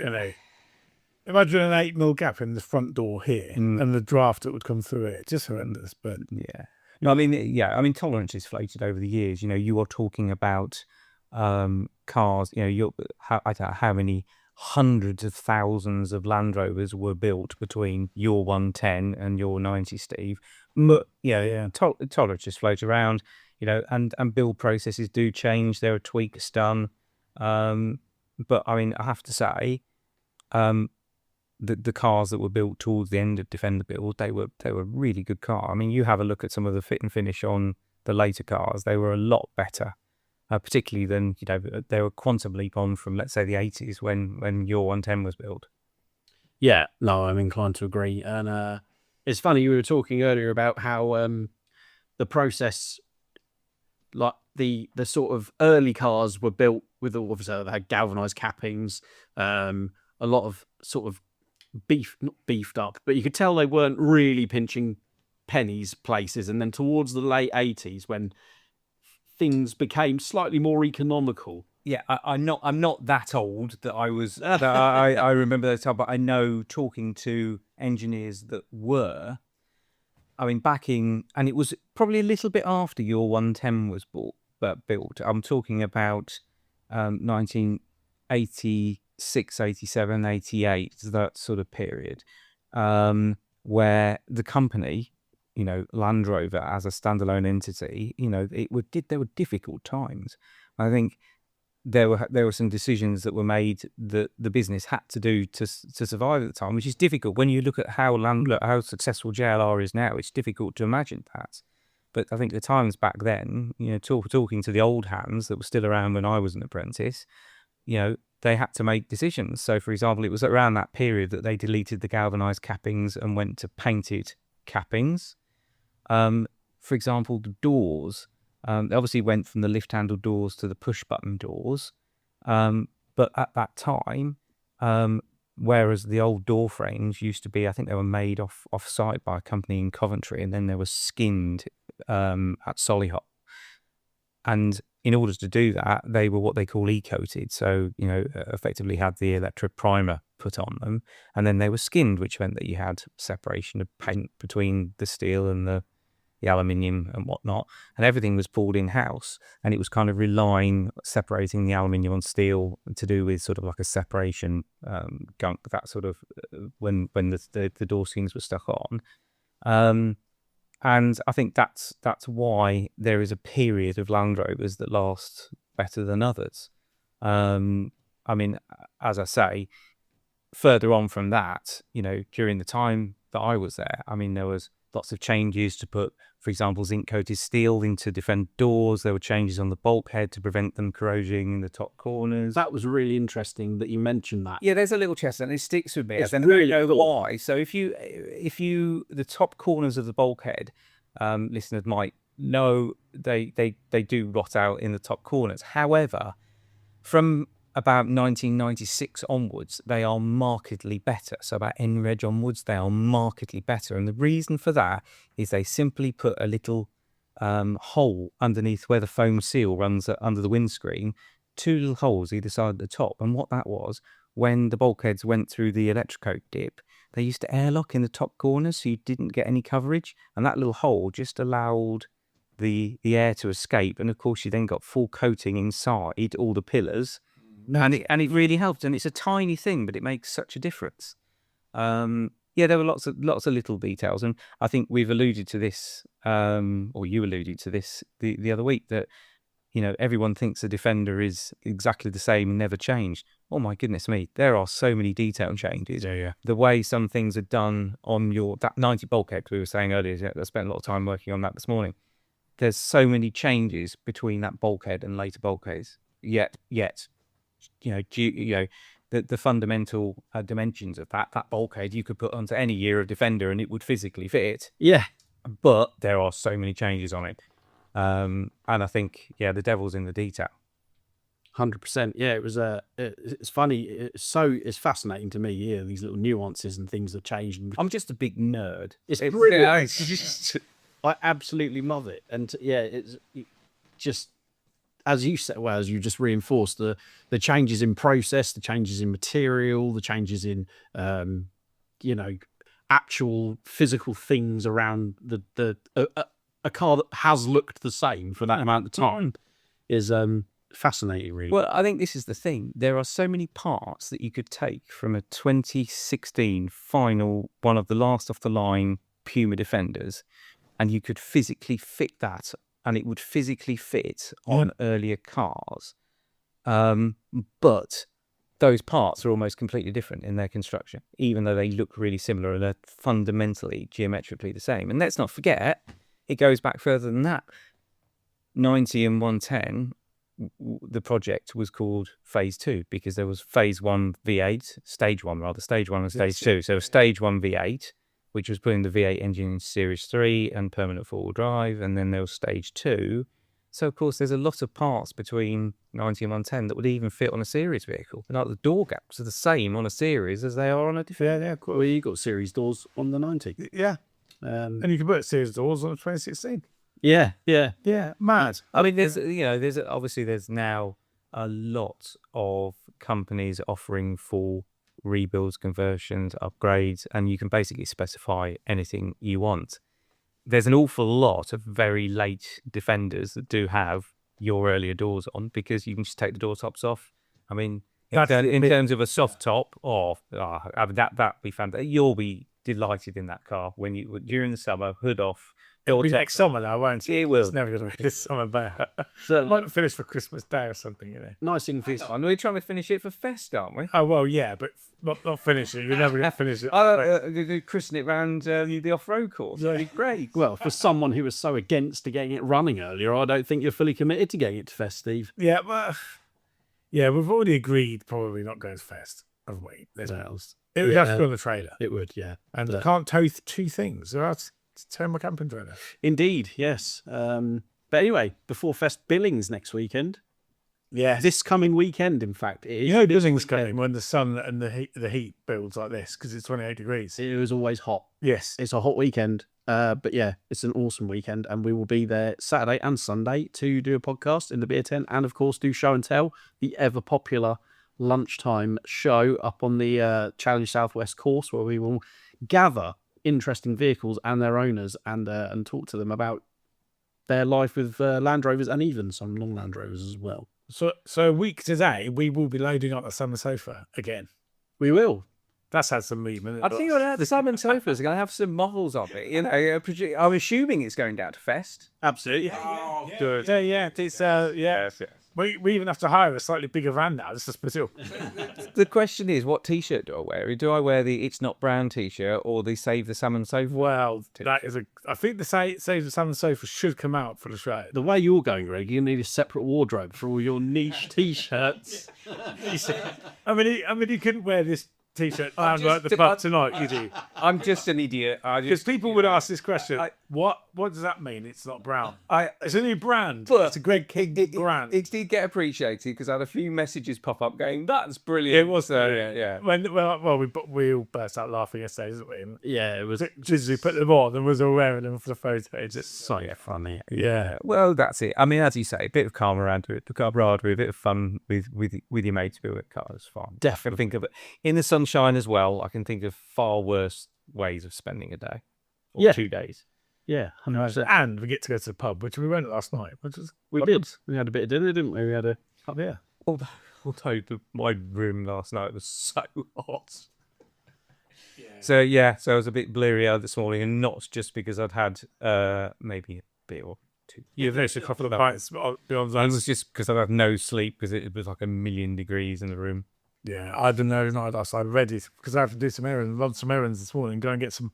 B: Imagine an 8 mil gap in the front door here and the draft that would come through it. Just horrendous, but
C: yeah. No, I mean, tolerance is floated over the years. You are talking about cars. I don't know how many hundreds of thousands of Land Rovers were built between your 110 and your 90, Steve. Tolerance just floats around. And build processes do change. There are tweaks done. But I mean, I have to say, the cars that were built towards the end of Defender build, they were really good cars. I mean, you have a look at some of the fit and finish on the later cars; they were a lot better, particularly than they were quantum leap on from, let's say, the 80s when your 110 was built.
A: Yeah, no, I'm inclined to agree. And it's funny, you were talking earlier about how the process, like the sort of early cars were built with obviously they had galvanized cappings, a lot of sort of not beefed up, but you could tell they weren't really pinching pennies places. And then towards the late 80s, when things became slightly more economical.
C: Yeah, I'm not that old that I was. I remember those times, but I know talking to engineers that were. I mean, and it was probably a little bit after your 110 was built. I'm talking about 1986, 87, 88, that sort of period, where the company, Land Rover as a standalone entity, there were difficult times. I think there were some decisions that were made that the business had to do to survive at the time, which is difficult when you look at how successful JLR is now. It's difficult to imagine that. But I think the times back then, talking to the old hands that were still around when I was an apprentice, they had to make decisions. So, for example, it was around that period that they deleted the galvanized cappings and went to painted cappings. For example, the doors. They obviously went from the lift handle doors to the push button doors. But at that time, whereas the old door frames used to be, I think they were made off site by a company in Coventry, and then they were skinned at Solihull. And in order to do that, they were what they call e-coated. So, effectively had the electro primer put on them, and then they were skinned, which meant that you had separation of paint between the steel and the aluminium and whatnot, and everything was pulled in-house, and it was kind of separating the aluminium on steel to do with sort of like a separation gunk, that sort of when the door skins were stuck on. And I think that's why there is a period of Land Rovers that lasts better than others. I mean, as I say, further on from that, during the time that I was there, I mean, there was lots of changes to put, for example, zinc-coated steel into defend doors. There were changes on the bulkhead to prevent them corroding in the top corners.
A: That was really interesting that you mentioned that.
C: Yeah, there's a little chest, and it sticks with me.
A: It's
C: and
A: really
C: I don't know
A: cool.
C: why. So if you the top corners of the bulkhead, listeners might know they do rot out in the top corners. However, from about 1996 onwards, they are markedly better. So about N-Reg onwards, they are markedly better. And the reason for that is they simply put a little hole underneath where the foam seal runs under the windscreen, 2 little holes either side of the top. And what that was, when the bulkheads went through the electrocoat dip, they used to airlock in the top corners so you didn't get any coverage. And that little hole just allowed the air to escape. And of course, you then got full coating inside all the pillars. And it really helped. And it's a tiny thing, but it makes such a difference. There were lots of little details. And I think we've alluded to this, or you alluded to this the other week, that, you know, everyone thinks a Defender is exactly the same and never changed. Oh my goodness me, there are so many detail changes.
B: Yeah.
C: The way some things are done on that 90 bulkhead we were saying earlier, I spent a lot of time working on that this morning. There's so many changes between that bulkhead and later bulkheads. Yet, the fundamental dimensions of that bulkhead you could put onto any year of Defender and it would physically fit.
A: Yeah.
C: But there are so many changes on it. And I think, the devil's in the detail.
A: 100%. Yeah, it was it's funny. It's fascinating to me. Yeah, these little nuances and things that change.
C: I'm just a big nerd.
A: It's brilliant. I absolutely love it. And it's just, as you said, well, as you just reinforced, the changes in process, the changes in material, the changes in actual physical things around a car that has looked the same for that amount of time is fascinating, really.
C: Well, I think this is the thing. There are so many parts that you could take from a 2016 final, one of the last off the line Puma Defenders, and you could physically fit that, and it would physically fit on earlier cars. But those parts are almost completely different in their construction, even though they look really similar and they're fundamentally geometrically the same. And let's not forget, it goes back further than that. 90 and 110, the project was called Phase 2 because there was Phase 1 V8, Stage 1 and Stage 2. So Stage 1 V8, which was putting the V8 engine in Series 3 and permanent four-wheel drive, and then there was Stage 2. So, of course, there's a lot of parts between 90 and 110 that would even fit on a Series vehicle. And like the door gaps are the same on a Series as they are on a Defender.
A: Yeah, cool. Well, you got Series doors on the 90.
B: Yeah. And you can put Series doors on a 2016.
A: Yeah.
B: Mad.
C: I mean, there's now a lot of companies offering full rebuilds, conversions, upgrades, and you can basically specify anything you want. There's an awful lot of very late Defenders that do have your earlier doors on because you can just take the door tops off. I mean, in terms of a soft top, that'd be fantastic. You'll be delighted in that car when during the summer, hood off.
B: It'll be next summer now, won't it?
C: It will.
B: It's never going to be this summer, but
A: So,
B: might finish for Christmas Day or something, you know.
A: nice thing for this one.
C: We're trying to finish it for Fest, aren't we?
B: Oh, well, yeah, but not finish it. You're never going to finish it.
C: Christen it round the off-road course. That'd be great.
A: Well, for someone who was so against getting it running earlier, I don't think you're fully committed to getting it to Fest, Steve.
B: Yeah, well, we've already agreed probably not going to Fest. Oh, wait. It would have to go on the trailer.
A: It would, yeah.
B: And I can't tow two things. So I have to tow my camping trailer.
A: Indeed, yes. But anyway, before Fest Billings next weekend.
B: Yeah.
A: This coming weekend, in fact. It is
B: Billings coming when the sun and the heat builds like this because it's 28 degrees.
A: It was always hot.
B: Yes.
A: It's a hot weekend. But yeah, it's an awesome weekend. And we will be there Saturday and Sunday to do a podcast in the beer tent and, of course, do Show and Tell, the ever popular lunchtime show up on the Challenge Southwest course where we will gather interesting vehicles and their owners and talk to them about their life with Land Rovers and even some long Land Rovers as well.
B: So a week today, we will be loading up the summer sofa again.
A: We will.
B: That's had some movement.
C: I think the Salmon Sofas are going to have some models of it. You know, I'm assuming it's going down to Fest.
A: Absolutely.
B: Good. Yeah. It's
C: Yes.
B: We even have to hire a slightly bigger van now just to split it.
C: The question is, what T-shirt do I wear? Do I wear the It's Not Brown T-shirt or the Save the Salmon Sofa?
B: Well, that is I think the Save the Salmon Sofa should come out for the show.
A: The way you're going, Greg, you need a separate wardrobe for all your niche T-shirts.
B: I mean, you couldn't wear this T-shirt and at the pub tonight, you do.
C: I'm just an idiot.
B: Because people would ask this question, what does that mean? It's not brown. It's a new brand. It's a Greg King brand.
C: It did get appreciated because I had a few messages pop up going, "That's brilliant."
B: It was
C: yeah.
B: We all burst out laughing yesterday, didn't we?
A: Yeah, it was
B: Just we put them on and was all wearing them for the photos. It's
A: so funny.
B: yeah.
C: Well, that's it. I mean, as you say, a bit of camaraderie, a bit of fun with your mates who are at cars. Fine.
A: Definitely.
C: I can think of it in the sunshine as well. I can think of far worse ways of spending a day or 2 days.
A: Yeah, 100%.
B: And we get to go to the pub, which we went last night.
A: We did. We had a bit of dinner, didn't we? We had a
B: Yeah.
C: Although my room last night was so hot. So I was a bit bleary-eyed this morning, and not just because I'd had maybe a bit or two.
B: You've noticed a couple of pints beyond
C: It
B: that.
C: was just because I'd had no sleep because it was like 1,000,000 degrees in the room.
B: Yeah, I don't know. Night last night, ready because I have to do some errands. Run some errands this morning. Go and get some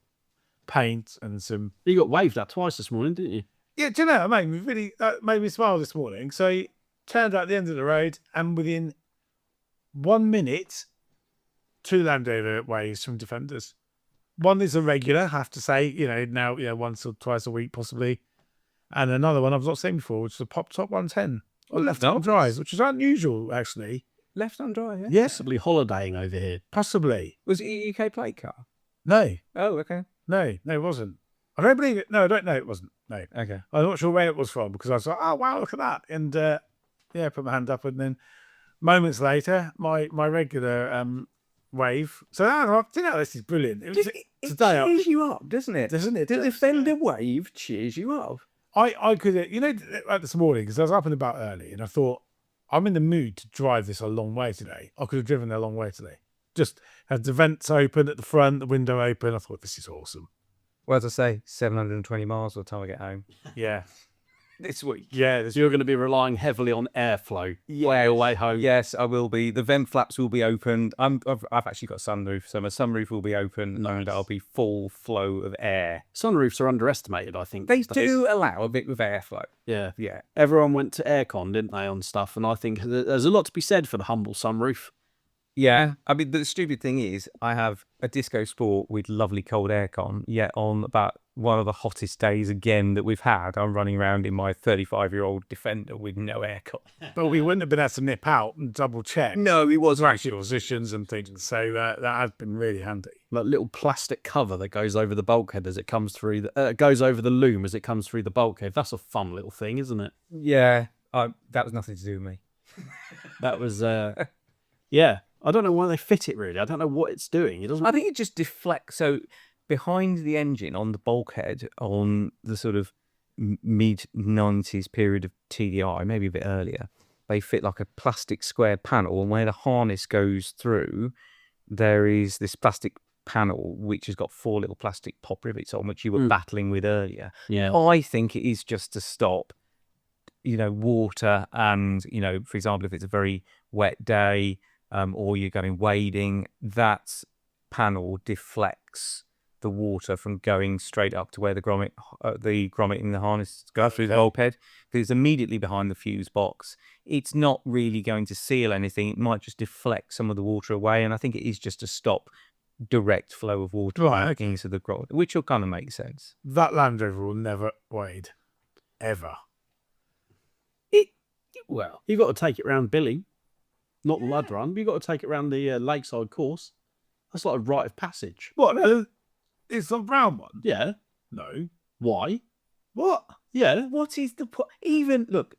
B: paint and some.
A: You got waved at twice this morning, didn't you?
B: Yeah, do you know? That made me smile this morning. So he turned out at the end of the road, and within 1 minute, 2 Land Rover waves from Defenders. One is a regular, I have to say. Now once or twice a week possibly, and another one I've not seen before, which is a pop top 110 on left-hand drive, which is unusual actually.
C: Left on drive, yeah?
B: Yes,
A: Possibly holidaying over here.
B: possibly.
C: Was it a UK plate car?
B: No,
C: Oh, okay.
B: no, it wasn't. I don't believe it. No, I don't know. It wasn't. No.
C: Okay.
B: I'm not sure where it was from because I was like, oh, wow, look at that. And put my hand up. And then moments later, my regular wave. So, this is brilliant. It was today.
C: cheers you up, doesn't it?
B: Doesn't it?
C: The Defender wave cheers you up.
B: I could, this morning, because I was up and about early and I thought, I'm in the mood to drive this a long way today. I could have driven a long way today. Just had the vents open at the front, the window open. I thought, this is awesome.
C: Well, as I say, 720 miles by the time I get home.
B: Yeah.
C: This week.
B: Yeah.
A: So you're going to be relying heavily on airflow way home.
C: Yes, I will be. The vent flaps will be opened. I've actually got a sunroof, so my sunroof will be open and I'll be full flow of air.
A: Sunroofs are underestimated, I think.
C: They do allow a bit of airflow.
A: Yeah.
C: Yeah.
A: Everyone went to aircon, didn't they, on stuff? And I think there's a lot to be said for the humble sunroof.
C: Yeah. I mean, the stupid thing is I have a Disco Sport with lovely cold aircon, yet on about one of the hottest days again that we've had, I'm running around in my 35-year-old Defender with no aircon.
B: But we wouldn't have been able to nip out and double check.
C: No, it was
B: Actual positions and things. So that has been really handy.
A: That little plastic cover that goes over the bulkhead as it comes through, goes over the loom as it comes through the bulkhead. That's a fun little thing, isn't it?
C: Yeah. That was nothing to do with me.
A: That was, yeah. I don't know why they fit it, really. I don't know what it's doing. It doesn't.
C: I think it just deflects. So behind the engine on the bulkhead on the sort of mid-90s period of TDI, maybe a bit earlier, they fit like a plastic square panel, and where the harness goes through, there is this plastic panel which has got 4 little plastic pop rivets on, which you were battling with earlier.
A: Yeah.
C: I think it is just to stop, water and, for example, if it's a very wet day, or you're going wading, that panel deflects the water from going straight up to where the grommet in the harness goes through the bulkhead, because it's immediately behind the fuse box. It's not really going to seal anything. It might just deflect some of the water away, and I think it is just to stop direct flow of water into the grommet, which will kind of make sense.
B: That Land Rover will never wade. Ever.
A: Well, you've got to take it round Billy. Not the Lud Run, but you've got to take it around the lakeside course. That's like a rite of passage.
B: What? No, it's the brown one?
A: Yeah.
B: No.
A: Why?
B: What?
A: Yeah.
C: What is the point? Even, look,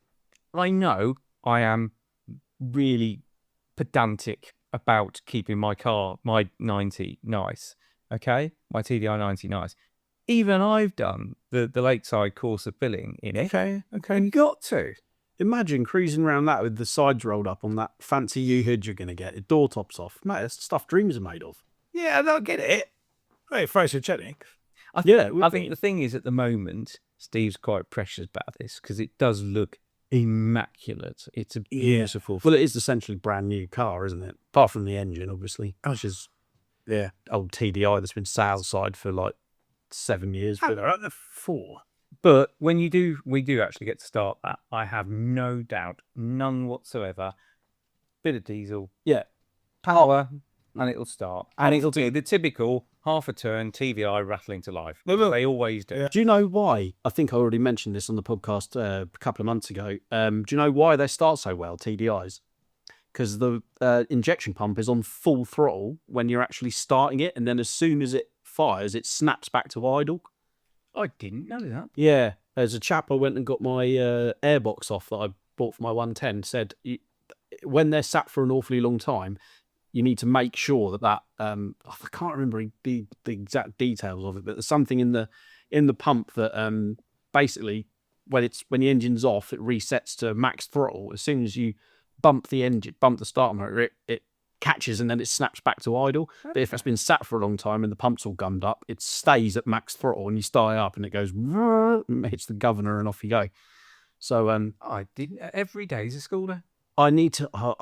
C: I know I am really pedantic about keeping my 90 nice, okay? My TDI 90 nice. Even I've done the lakeside course of Billing in it.
B: Okay.
C: You got to.
A: Imagine cruising around that with the sides rolled up on that fancy U-hood you're going to get. The door tops off. Mate, that's stuff dreams are made of.
B: Yeah, I don't get it. Hey, Fraser Chetnik.
C: I think the thing is, at the moment, Steve's quite precious about this because it does look immaculate. It's a beautiful.
A: Well, it is essentially brand new car, isn't it? Apart from the engine, obviously, which is old TDI that's been sale side for like 7 years.
B: They're at the 4.
C: But when we do actually get to start that, I have no doubt, none whatsoever. Bit of diesel,
A: Yeah.
C: power, and it'll start. And it'll do the typical half a turn, TVI rattling to life. They always do.
B: Yeah.
A: Do you know why? I think I already mentioned this on the podcast a couple of months ago. Do you know why they start so well, TDIs? Because the injection pump is on full throttle when you're actually starting it, and then as soon as it fires, it snaps back to idle.
C: I didn't know that.
A: Yeah, there's a chap I went and got my airbox off that I bought for my 110, said when they're sat for an awfully long time, you need to make sure that I can't remember the exact details of it, but there's something in the pump that basically when the engine's off, it resets to max throttle. As soon as you bump the start motor, it catches and then it snaps back to idle. But if it's been sat for a long time and the pump's all gummed up, it stays at max throttle and you start up and it goes, hits the governor and off you go. So
C: I didn't. Every day is a school day.
A: I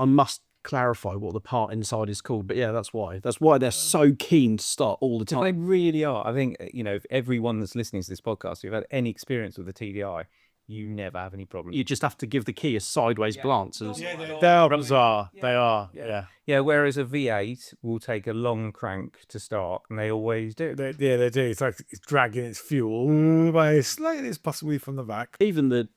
A: must clarify what the part inside is called, but yeah, that's why they're so keen to start all the time.
C: They really are. I think, if everyone that's listening to this podcast, if you've had any experience with the TDI, you never have any problems.
A: You just have to give the key a sideways glance.
B: They are bizarre. They are.
C: Yeah, whereas a V8 will take a long crank to start, and they always do.
B: They do. It's like it's dragging its fuel by as slightly as possibly from the back.
A: Even the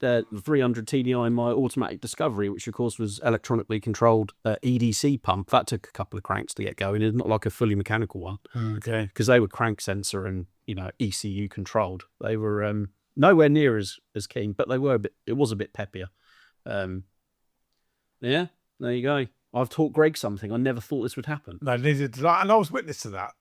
A: 300 TDI in my automatic Discovery, which of course was electronically controlled EDC pump, that took a couple of cranks to get going. It's not like a fully mechanical one.
B: Okay.
A: Because they were crank sensor and ECU controlled. They were nowhere near as keen, but they were it was a bit peppier. Yeah, there you go. I've taught Greg something. I never thought this would happen.
B: No, neither did I, and I was witness to that.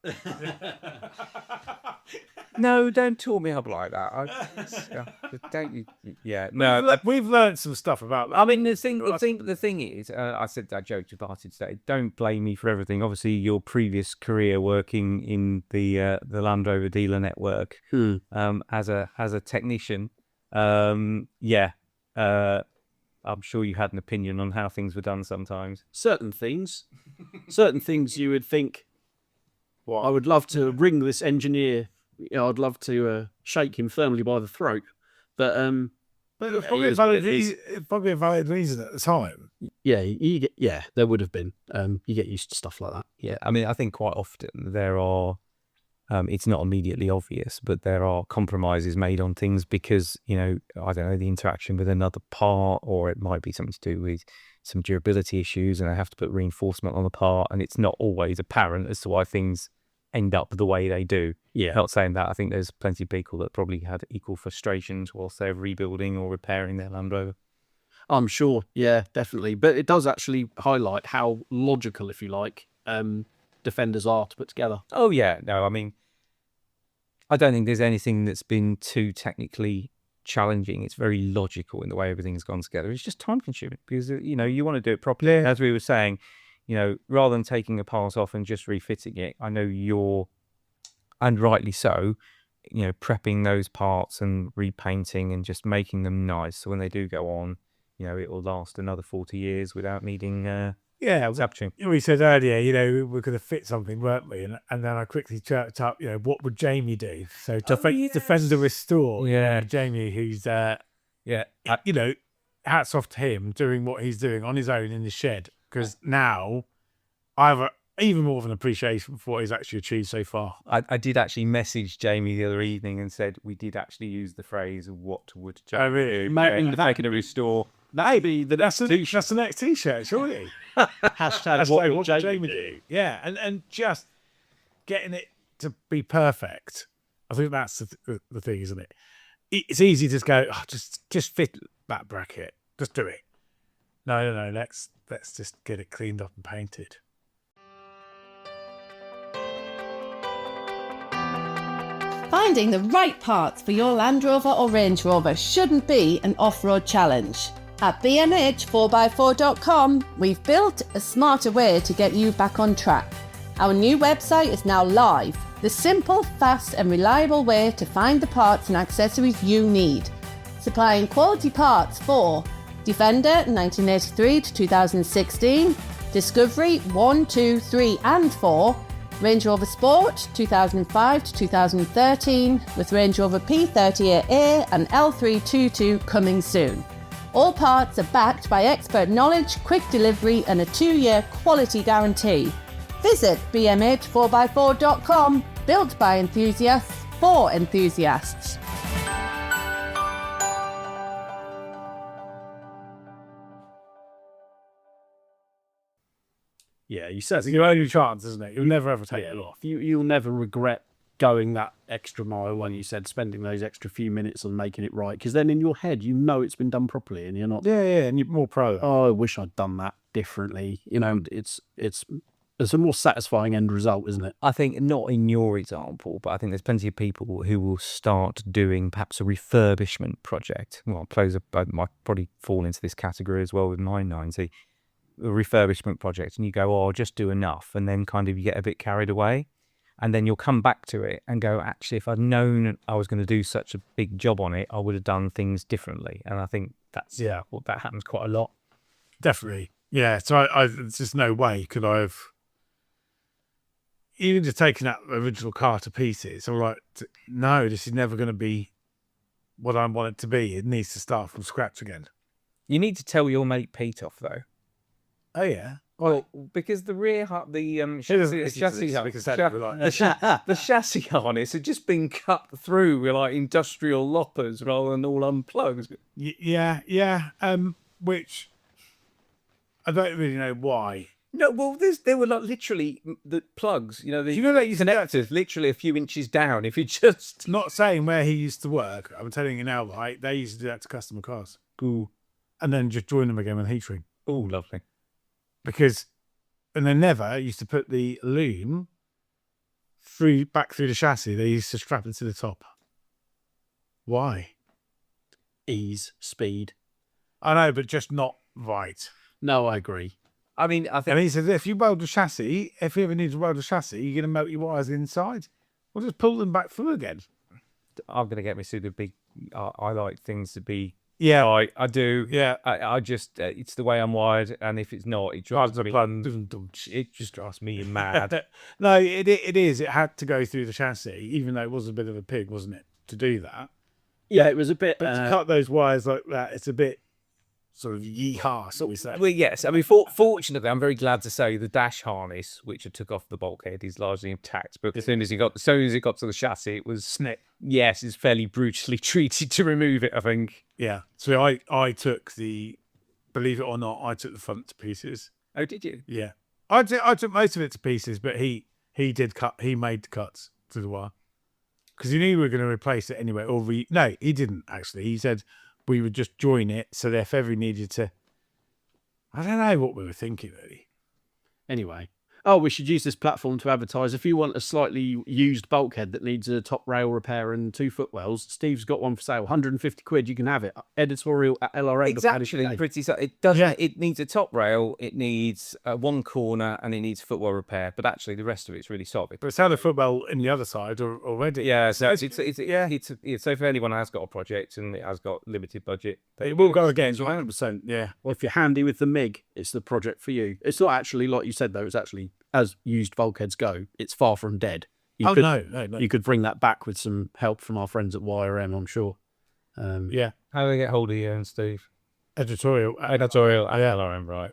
C: No, don't talk me up like that. Don't you? Yeah, no.
B: We've learned some stuff about that.
C: I mean, the thing is, I said that joke to Barty today. Don't blame me for everything. Obviously, your previous career working in the Land Rover dealer network as a technician, I'm sure you had an opinion on how things were done sometimes.
A: Certain things you would think, I would love to ring this engineer. I'd love to shake him firmly by the throat. But
B: it's probably a valid reason at the time.
A: Yeah, there would have been. You get used to stuff like that.
C: Yeah, I mean, I think quite often there are, it's not immediately obvious, but there are compromises made on things because, I don't know, the interaction with another part, or it might be something to do with some durability issues and I have to put reinforcement on the part, and it's not always apparent as to why things end up the way they do.
A: Yeah.
C: Not saying that. I think there's plenty of people that probably had equal frustrations whilst they're rebuilding or repairing their Land Rover.
A: I'm sure. Yeah, definitely. But it does actually highlight how logical, if you like, Defenders are to put together.
C: Oh, yeah. No, I mean, I don't think there's anything that's been too technically challenging. It's very logical in the way everything's gone together. It's just time consuming because, you want to do it properly. As we were saying, rather than taking a part off and just refitting it, I know you're, and rightly so, prepping those parts and repainting and just making them nice. So when they do go on, it will last another 40 years without needing zapturing.
B: We said earlier, we're going to fit something, weren't we? And then I quickly chirped up, what would Jamie do? So Defender Restore.
C: Yeah.
B: Jamie, who's, hats off to him doing what he's doing on his own in the shed. Because now I have even more of an appreciation for what he's actually achieved so far.
C: I did actually message Jamie the other evening and said we did actually use the phrase "what would Jamie
B: Oh, really?
C: do?" Making a restore.
A: Maybe
B: That's the next T-shirt, surely.
A: Hashtag
B: What
A: what
B: would
A: would
B: Jamie do? Yeah, and just getting it to be perfect. I think that's the thing, isn't it? It's easy to just go, just fit that bracket. Just do it. No. Let's just get it cleaned up and painted.
E: Finding the right parts for your Land Rover or Range Rover shouldn't be an off-road challenge. At bnh4x4.com, we've built a smarter way to get you back on track. Our new website is now live, the simple, fast and reliable way to find the parts and accessories you need. Supplying quality parts for Defender 1983 to 2016, Discovery 1, 2, 3 and 4, Range Rover Sport 2005 to 2013 with Range Rover P38A and L322 coming soon. All parts are backed by expert knowledge, quick delivery and a 2-year quality guarantee. Visit bmh4x4.com, built by enthusiasts for enthusiasts.
A: Yeah, you said
B: It's your only chance, isn't it? You'll never ever take it off.
A: you'll never regret going that extra mile when you said spending those extra few minutes on making it right, because then in your head you know it's been done properly and you're not
B: Yeah, and you're more pro.
A: oh, I wish I'd done that differently. You know, it's a more satisfying end result, isn't it?
C: I think not in your example, but I think there's plenty of people who will start doing perhaps a refurbishment project. Well, I might probably fall into this category as well with 990. A refurbishment project, and you go, oh, I'll just do enough, and then kind of you get a bit carried away, and then you'll come back to it and go, actually, if I'd known I was going to do such a big job on it, I would have done things differently. And I think that happens quite a lot.
B: Definitely. Yeah. So there's just no way could I have even just taken that original car to pieces. I'm like, no, this is never going to be what I want it to be. It needs to start from scratch again.
C: You need to tell your mate Pete off though.
B: Oh yeah.
C: Well, because the chassis harness had just been cut through with like industrial loppers rather than all unplugged.
B: Yeah. Which I don't really know why.
C: No, well, there were like literally the plugs. You know, the connectors literally a few inches down. If you just
B: Not saying where he used to work. I'm telling you now, right? They used to do that to customer cars.
C: ooh,
B: And then just join them again with heat shrink.
C: ooh, lovely.
B: And they never used to put the loom back through the chassis. They used to strap it to the top. Why?
A: Ease, speed.
B: I know, but just not right.
A: No, I agree.
C: I mean, I think
B: And he says, if you weld the chassis, if you ever need to weld the chassis, you're going to melt your wires inside. Well, just pull them back through again.
C: I'm going to get me through the big. I like things to be.
B: Yeah.
C: I do.
B: Yeah.
C: I just it's the way I'm wired, and if it's not, it drives me. It just drives me mad.
B: No, it is. It had to go through the chassis, even though it was a bit of a pig, wasn't it, to do that?
A: Yeah, it was a bit.
B: But to cut those wires like that, it's a bit sort of yeehaw, so we say.
C: Well, yes. I mean, fortunately, I'm very glad to say the dash harness, which I took off the bulkhead, is largely intact. But as soon as it got to the chassis, it was
B: Snip.
C: Yes, it's fairly brutally treated to remove it, I think.
B: Yeah. So I took believe it or not, I took the front to pieces.
C: Oh, did you?
B: Yeah. I took most of it to pieces, but he made the cuts to the wire. Because he knew we were going to replace it anyway. No, he didn't actually. He said we would just join it so that if ever he needed to. I don't know what we were thinking really.
A: Anyway. Oh, we should use this platform to advertise. If you want a slightly used bulkhead that needs a top rail repair and 2 footwells, Steve's got one for sale. 150 quid, you can have it. Editorial at LRA.
C: Exactly. Pretty. It does.
B: Yeah.
C: It needs a top rail. It needs one corner, and it needs footwell repair. But actually, the rest of it's really solid.
B: But it's had a footbell in the other side already.
C: Yeah. So so if anyone has got a project and it has got limited budget,
B: It will go again. 100%. Yeah.
A: Well, if you're handy with the MIG, it's the project for you. It's not actually, like you said, though, it's actually, as used bulkheads go, it's far from dead. No. You could bring that back with some help from our friends at YRM, I'm sure.
B: Yeah.
C: How do they get hold of you and Steve?
B: Editorial.
C: Yeah, LRM, right.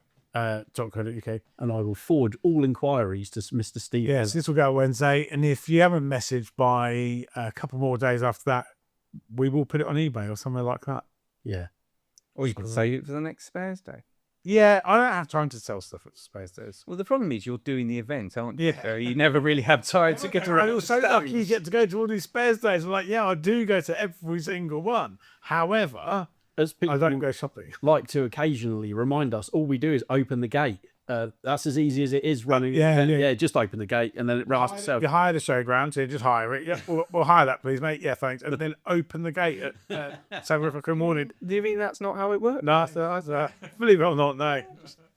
B: .co.uk.
A: And I will forward all inquiries to Mr. Steve.
B: Yes, this will go Wednesday. And if you haven't messaged by a couple more days after that, we will put it on eBay or somewhere like that.
A: Yeah.
C: Or you can save it for the next Spares Day.
B: Yeah, I don't have time to sell stuff at Space Days.
C: Well, the problem is you're doing the event, aren't you?
B: Yeah.
C: So you never really have time to get around.
B: I'm so lucky you get to go to all these Spares Days. I'm like, yeah, I do go to every single one. However,
A: As people
B: I don't go shopping.
A: like to occasionally remind us, all we do is open the gate. That's as easy as it is running.
B: Yeah.
A: Just open the gate and then it asks itself.
B: You hire the showground, so you just hire it. Yeah, we'll hire that, please, mate. Yeah, thanks. And then open the gate at 7 o'clock in the morning.
C: Do you mean that's not how it works?
B: No, believe it or not, no.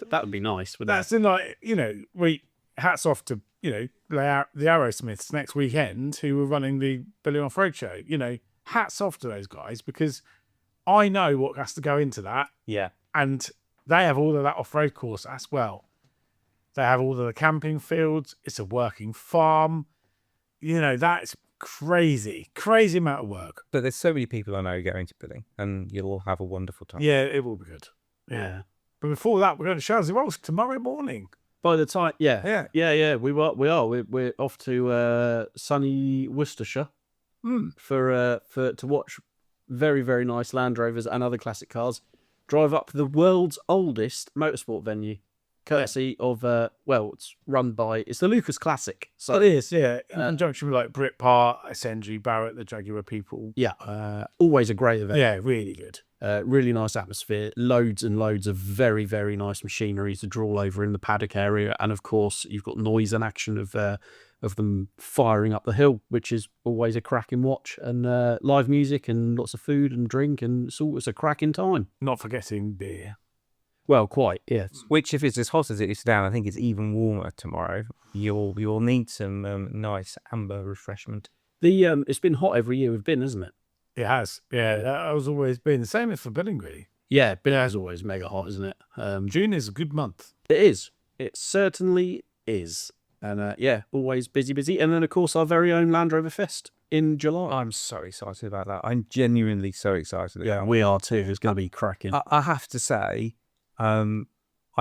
A: That would be nice, wouldn't
B: That's in like, hats off to, the Aerosmiths next weekend who were running the Billy Off-Road show. Hats off to those guys because I know what has to go into that.
C: Yeah.
B: And they have all of that off-road course as well. They have all of the camping fields. It's a working farm. That's crazy amount of work.
C: But there's so many people I know going to Billy, and you'll all have a wonderful time.
B: Yeah, it will be good.
A: Yeah.
B: But before that, we're going to Shazzy Rolls tomorrow morning.
A: By the time, yeah, we're off to sunny Worcestershire to watch very, very nice Land Rovers and other classic cars drive up the world's oldest motorsport venue, courtesy of it's the Lucas Classic. So
B: It is, yeah. In conjunction with like Brit Part, SNG, Barrett, the Jaguar people.
A: always a great event.
B: Yeah, really good.
A: Really nice atmosphere, loads and loads of very, very nice machinery to draw over in the paddock area, and of course you've got noise and action of them firing up the hill, which is always a cracking watch, and live music and lots of food and drink, and it's a cracking time.
B: Not forgetting beer.
A: Well, quite, yes.
C: Which, if it's as hot as it is today, I think it's even warmer tomorrow. You'll need some nice amber refreshment.
A: It's been hot every year we've been, hasn't it?
B: It has. Yeah, that has always been the same as for Billingley.
A: Yeah, but it has always mega hot, isn't it?
B: June is a good month.
A: It is. It certainly is. And always busy. And then, of course, our very own Land Rover Fest in July.
C: I'm so excited about that. I'm genuinely so excited.
A: Yeah, we are too. It's going to be cracking.
C: I have to say, I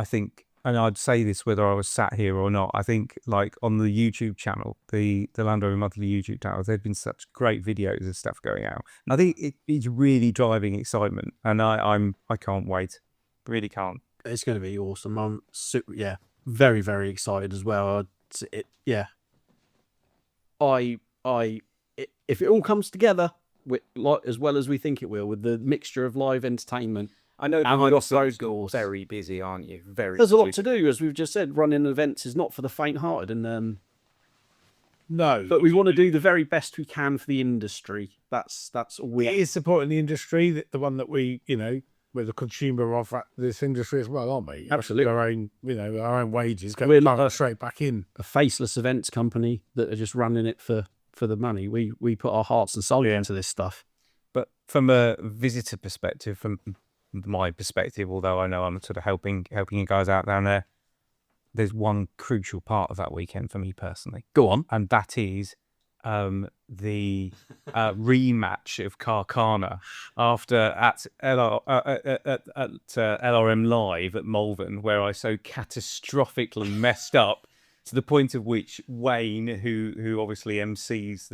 C: think, and I'd say this whether I was sat here or not, I think like on the YouTube channel, the Land Rover Monthly YouTube channel, there've been such great videos of stuff going out. And I think it's really driving excitement, and I can't wait. Really can't.
A: It's going to be awesome. I'm very, very excited as well. If it all comes together as well as we think it will, with the mixture of live entertainment.
C: I know
A: you're
C: very busy, aren't you?
A: There's a lot to do, as we've just said. Running events is not for the faint-hearted, and
B: No,
A: but we want to do the very best we can for the industry. That's all we.
B: It is supporting the industry, the one that we, we're the consumer of this industry as well, aren't we?
A: Absolutely.
B: Our own wages go
A: We're
B: straight back in.
A: A faceless events company that are just running it for the money. We put our hearts and soul into this stuff.
C: But from a visitor perspective, from my perspective, although I know I'm sort of helping you guys out down there, there's one crucial part of that weekend for me personally.
A: Go on.
C: And that is the rematch of Carcana at LRM Live at Malvern, where I so catastrophically messed up to the point of which Wayne, who obviously MCs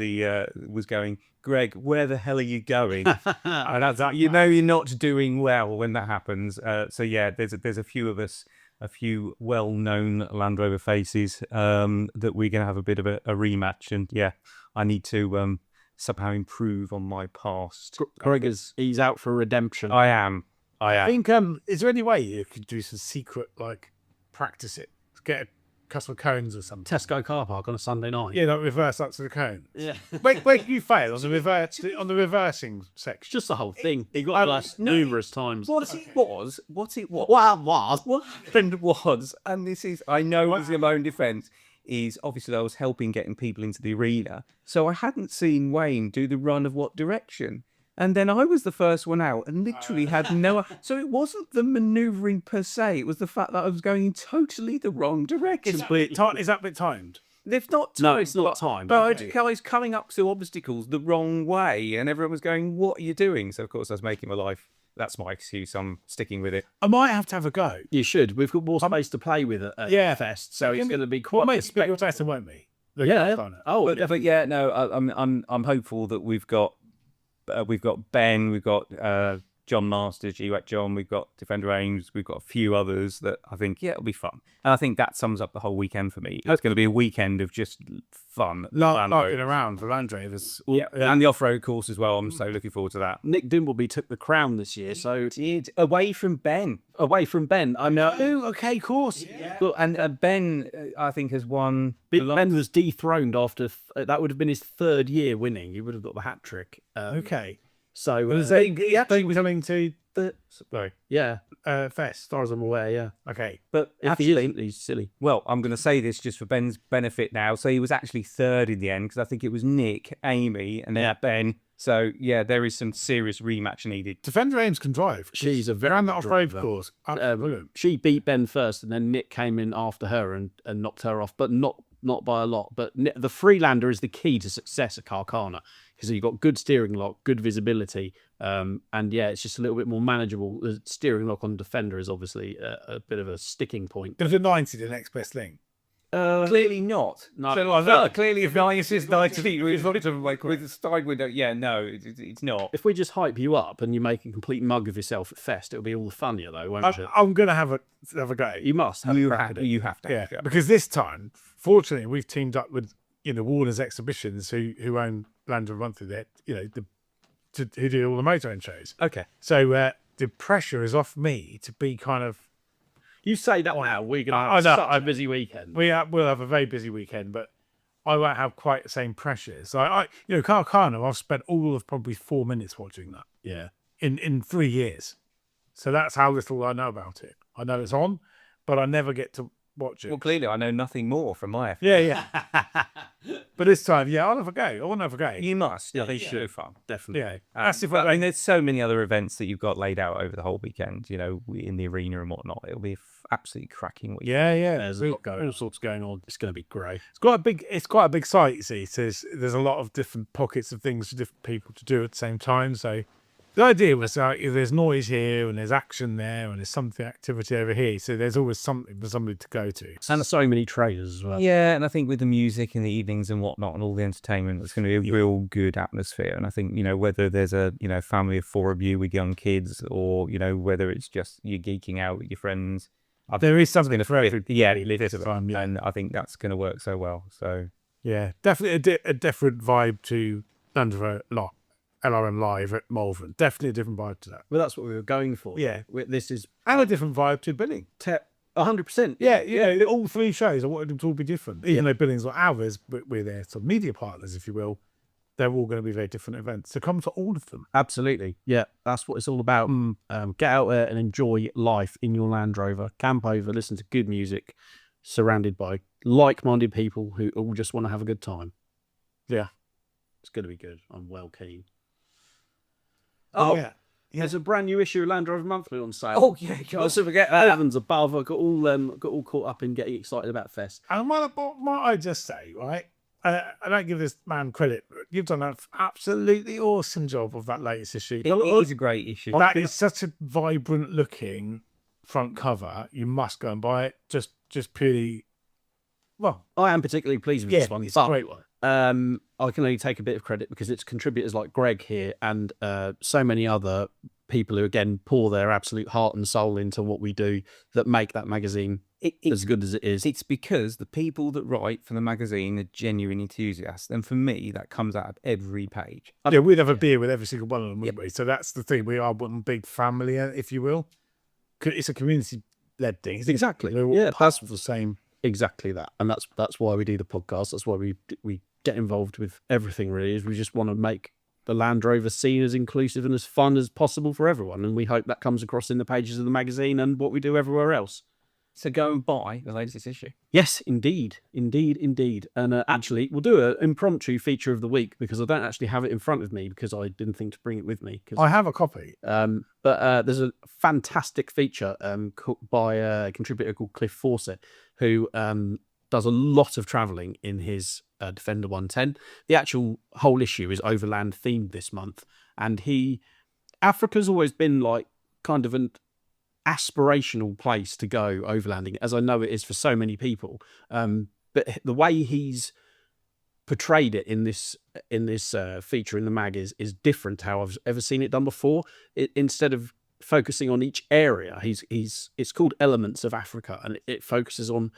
C: was going, Greg, where the hell are you going? And that's that. You're not doing well when that happens. So yeah, there's a few of us, a few well-known Land Rover faces that we're going to have a bit of a rematch. And yeah, I need to somehow improve on my past.
A: Greg he's out for redemption.
C: I am.
B: I think, is there any way you could do some secret, practice it? Get a couple of cones or something?
A: Tesco car park on a Sunday night.
B: Yeah, reverse up to the cone.
A: Yeah.
B: Where you fail on the reversing section.
A: Just the whole thing. He got blessed numerous times.
C: What happened was, and this is, I know it's in my own defence, is obviously I was helping getting people into the arena, so I hadn't seen Wayne do the run of what direction. And then I was the first one out and literally had no... So it wasn't the manoeuvring per se, it was the fact that I was going in totally the wrong direction.
B: Is that bit timed?
C: They've not timed.
A: No, it's not timed.
C: But I was coming up to obstacles the wrong way, and everyone was going, what are you doing? So of course I was making my life... That's my excuse. I'm sticking with it.
B: I might have to have a go.
A: You should. We've got more space to play with at Fest, so it's going to be quite...
B: Well, mate, your testing won't be.
C: But yeah, no, I'm hopeful that we've got Ben, we've got John Masters, G-Wack John, we've got Defender Ames, we've got a few others that I think, it'll be fun. And I think that sums up the whole weekend for me. It's going to be a weekend of just fun.
B: Larking around for Land Rovers.
C: Yeah, and the off-road course as well. I'm so looking forward to that.
A: Nick Dimbleby took the crown this year, so...
C: Did. Away from Ben.
A: I know.
B: Oh, okay, of course.
C: Yeah. Well, and Ben, I think, has won...
A: Ben was dethroned after... that would have been his third year winning. He would have got the hat-trick.
B: Okay.
A: So...
B: he actually was coming to the... Sorry.
A: Yeah.
B: Fest.
A: As far as I'm aware, yeah.
B: Okay.
A: But if he isn't, he's silly.
C: Well, I'm going to say this just for Ben's benefit now. So he was actually third in the end, because I think it was Nick, Amy, and then Ben. So, yeah, there is some serious rematch needed.
B: Defender Ames can drive.
A: She's a very
B: around that off-road
A: driver.
B: course.
A: She beat Ben first, and then Nick came in after her and knocked her off, but not not by a lot. But the Freelander is the key to success at Carcana because you've got good steering lock, good visibility, and yeah, it's just a little bit more manageable. The steering lock on Defender is obviously a bit of a sticking point.
B: Is the 90 the next best thing?
C: Clearly not.
A: No.
C: So, clearly, if 90 is 90, with the side window, no, it's not.
A: If we just hype you up and you make a complete mug of yourself at Fest, it'll be all the funnier though, won't it?
B: I'm going to have a go.
A: You must. Have a crack at it.
C: You have to.
B: Yeah, because this time, fortunately, we've teamed up with Warner's Exhibitions, who own Land Rover Monthly. That who do all the motorhome shows.
C: Okay.
B: So the pressure is off me to be kind of.
A: You say that now. We're going to have such a busy weekend.
B: We'll have a very busy weekend, but I won't have quite the same pressure. So Carcana, I've spent all of probably 4 minutes watching that.
A: Yeah.
B: In 3 years. So that's how little I know about it. I know it's on, but I never get to watch it.
C: Well, clearly, I know nothing more from my effort.
B: Yeah. But this time, I'll have a go. I want to have a go.
C: You must.
A: Yeah,
C: They
A: yeah.
C: should. Fun.
A: Definitely.
B: Yeah.
C: That's if I mean, there's so many other events that you've got laid out over the whole weekend. In the arena and whatnot. It'll be absolutely cracking week.
B: Yeah.
A: There's all sorts going on. It's going to be great.
B: It's quite a big site, you see. So there's a lot of different pockets of things for different people to do at the same time. So the idea was if there's noise here and there's action there and there's activity over here. So there's always something for somebody to go to.
A: And so many traders as well.
C: Yeah, and I think with the music in the evenings and whatnot and all the entertainment, it's going to be a real good atmosphere. And I think, whether there's a, family of 4 of you with young kids or, whether it's just you geeking out with your friends.
B: There is something for everybody.
C: Yeah, and I think that's going to work so well. So
B: yeah, definitely a different vibe to Land Rover LRM Live at Malvern. Definitely a different vibe to that.
A: Well, that's what we were going for.
B: Yeah.
A: This is
B: And a different vibe to Billing.
A: 100%.
B: Yeah, all 3 shows, I wanted them to all be different. Even though Billing's not ours, but we're their sort of media partners, if you will. They're all going to be very different events. So come to all of them.
A: Absolutely. Yeah, that's what it's all about. Get out there and enjoy life in your Land Rover. Camp over, listen to good music, surrounded by like-minded people who all just want to have a good time.
B: Yeah.
A: It's going to be good. I'm well keen.
B: Oh, yeah.
A: There's a brand new issue of Land Rover Monthly on sale.
C: Oh, yeah,
A: I also forget that. Heavens above. I got all caught up in getting excited about Fest.
B: And what I just say, right? I don't give this man credit, but you've done an absolutely awesome job of that latest issue.
C: it is a great issue.
B: That is such a vibrant looking front cover. You must go and buy it. Just purely. Well,
A: I am particularly pleased with this one.
B: It's a great one.
A: I can only take a bit of credit because it's contributors like Greg here and so many other people who, again, pour their absolute heart and soul into what we do that make that magazine as good as it is.
C: It's because the people that write for the magazine are genuine enthusiasts. And for me, that comes out of every page.
B: Yeah, we'd have a beer with every single one of them, wouldn't we? So that's the thing. We are one big family, if you will. It's a community-led thing.
A: Exactly.
B: We're all part of the same.
A: Exactly that. And that's why we do the podcast. That's why we get involved with everything, really, is we just want to make the Land Rover scene as inclusive and as fun as possible for everyone. And we hope that comes across in the pages of the magazine and what we do everywhere else.
C: So go and buy the latest issue.
A: Yes, indeed. And actually, we'll do an impromptu feature of the week because I don't actually have it in front of me because I didn't think to bring it with me.
B: I have a copy.
A: But there's a fantastic feature by a contributor called Cliff Fawcett who does a lot of travelling in his Defender 110. The actual whole issue is overland themed this month. And Africa's always been like kind of an aspirational place to go overlanding, as I know it is for so many people. But the way he's portrayed it in this feature in the mag is different to how I've ever seen it done before. Instead of focusing on each area, it's called Elements of Africa, and it focuses on,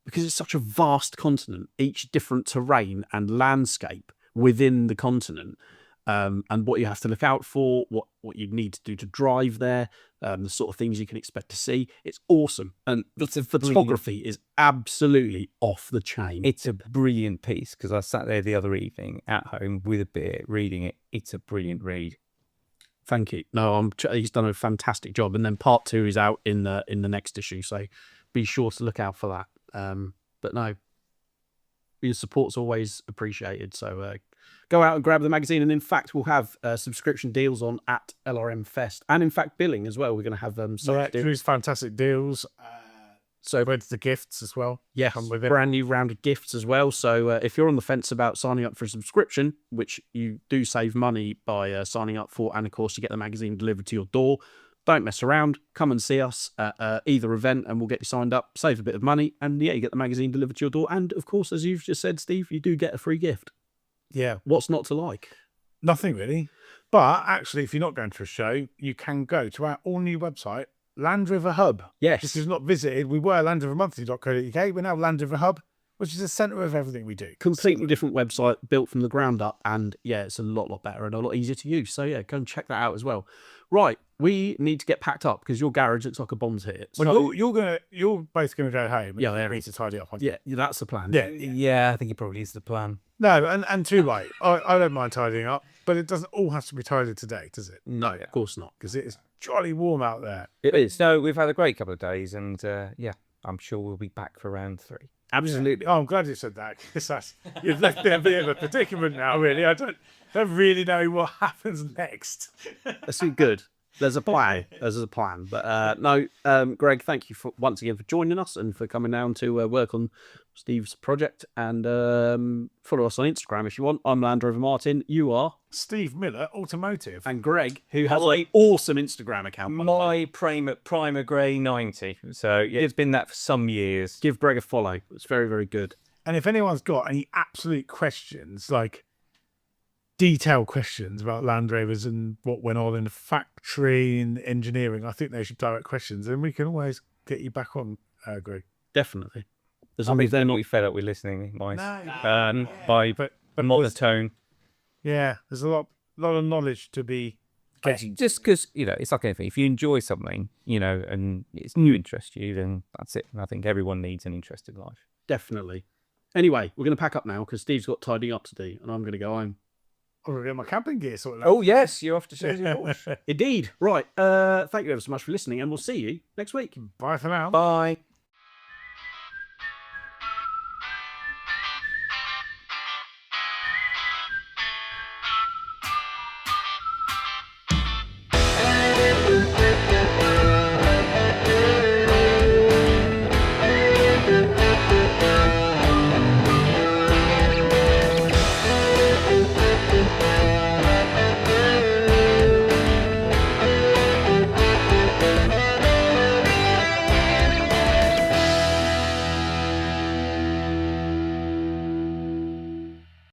A: because it's such a vast continent, each different terrain and landscape within the continent, and what you have to look out for, what you need to do to drive there, the sort of things you can expect to see. It's awesome. And the photography is absolutely off the chain.
C: It's a brilliant piece because I sat there the other evening at home with a beer reading it. It's a brilliant read.
A: Thank you. No, he's done a fantastic job. And then part 2 is out in the next issue, so be sure to look out for that. But no, your support's always appreciated. So go out and grab the magazine. And in fact, we'll have subscription deals on at LRM Fest, and in fact billing as well. We're going to have some
B: Fantastic deals.
A: So
B: With the gifts as well.
A: yes,
B: come with it.
A: brand new round of gifts as well. So if you're on the fence about signing up for a subscription, which you do save money by signing up for, and of course you get the magazine delivered to your door, don't mess around. Come and see us at either event and we'll get you signed up, save a bit of money, and yeah, you get the magazine delivered to your door. And of course, as you've just said, Steve, you do get a free gift.
B: Yeah.
A: What's not to like?
B: Nothing really. But actually, if you're not going to a show, you can go to our all-new website, Land River Hub.
A: Yes.
B: If you've not visited, we were landrivermonthly.co.uk. We're now Land River Hub, which is the centre of everything we do.
A: Completely different website, built from the ground up, and yeah, it's a lot better and a lot easier to use. So yeah, go and check that out as well. Right, we need to get packed up because your garage looks like a bomb's hit it. So,
B: You're both going to go home. And
A: Yeah, yeah.
B: need to tidy up.
A: yeah, that's the plan.
B: Yeah.
C: Yeah, I think it probably is the plan.
B: No, and too late. I don't mind tidying up, but it doesn't all have to be tidied today, does it?
A: No, of course not.
B: Because it is jolly warm out there.
A: It is.
C: No, we've had a great couple of days, and yeah, I'm sure we'll be back for round 3.
B: Absolutely. Oh, I'm glad you said that. Because you've left me a bit of a predicament now, really. I don't really know what happens next.
A: That's good. There's a plan. But no, Greg, thank you once again for joining us and for coming down to work on Steve's project. And follow us on Instagram if you want. I'm Land Rover Martin. You are
B: Steve Miller, Automotive.
A: and Greg, who has an awesome Instagram account. by the way.
C: My Primer Grey 90. So yeah, it's been that for some years.
A: Give Greg a follow. It's very, very good.
B: And if anyone's got any absolute questions, like detailed questions about Land Rovers and what went on in the factory and engineering, I think they should direct questions, and we can always get you back on, Greg.
A: Definitely. As
C: I
A: long
C: mean,
A: as they're
C: they're
A: not.
C: not fed up with listening,
B: No,
C: by
B: but
C: monotone.
B: yeah, there's a lot of knowledge to be getting.
C: Just because, it's like anything. If you enjoy something, and it's new interest you, then that's it. And I think everyone needs an interest in life.
A: Definitely. Anyway, we're going to pack up now because Steve's got tidying up to do, and I'm going to go home.
B: I'm going to get my camping gear sorted out.
C: Oh, yes, you're off to show your horse.
A: Indeed. Right. Thank you ever so much for listening, and we'll see you next week.
B: Bye for now.
C: Bye.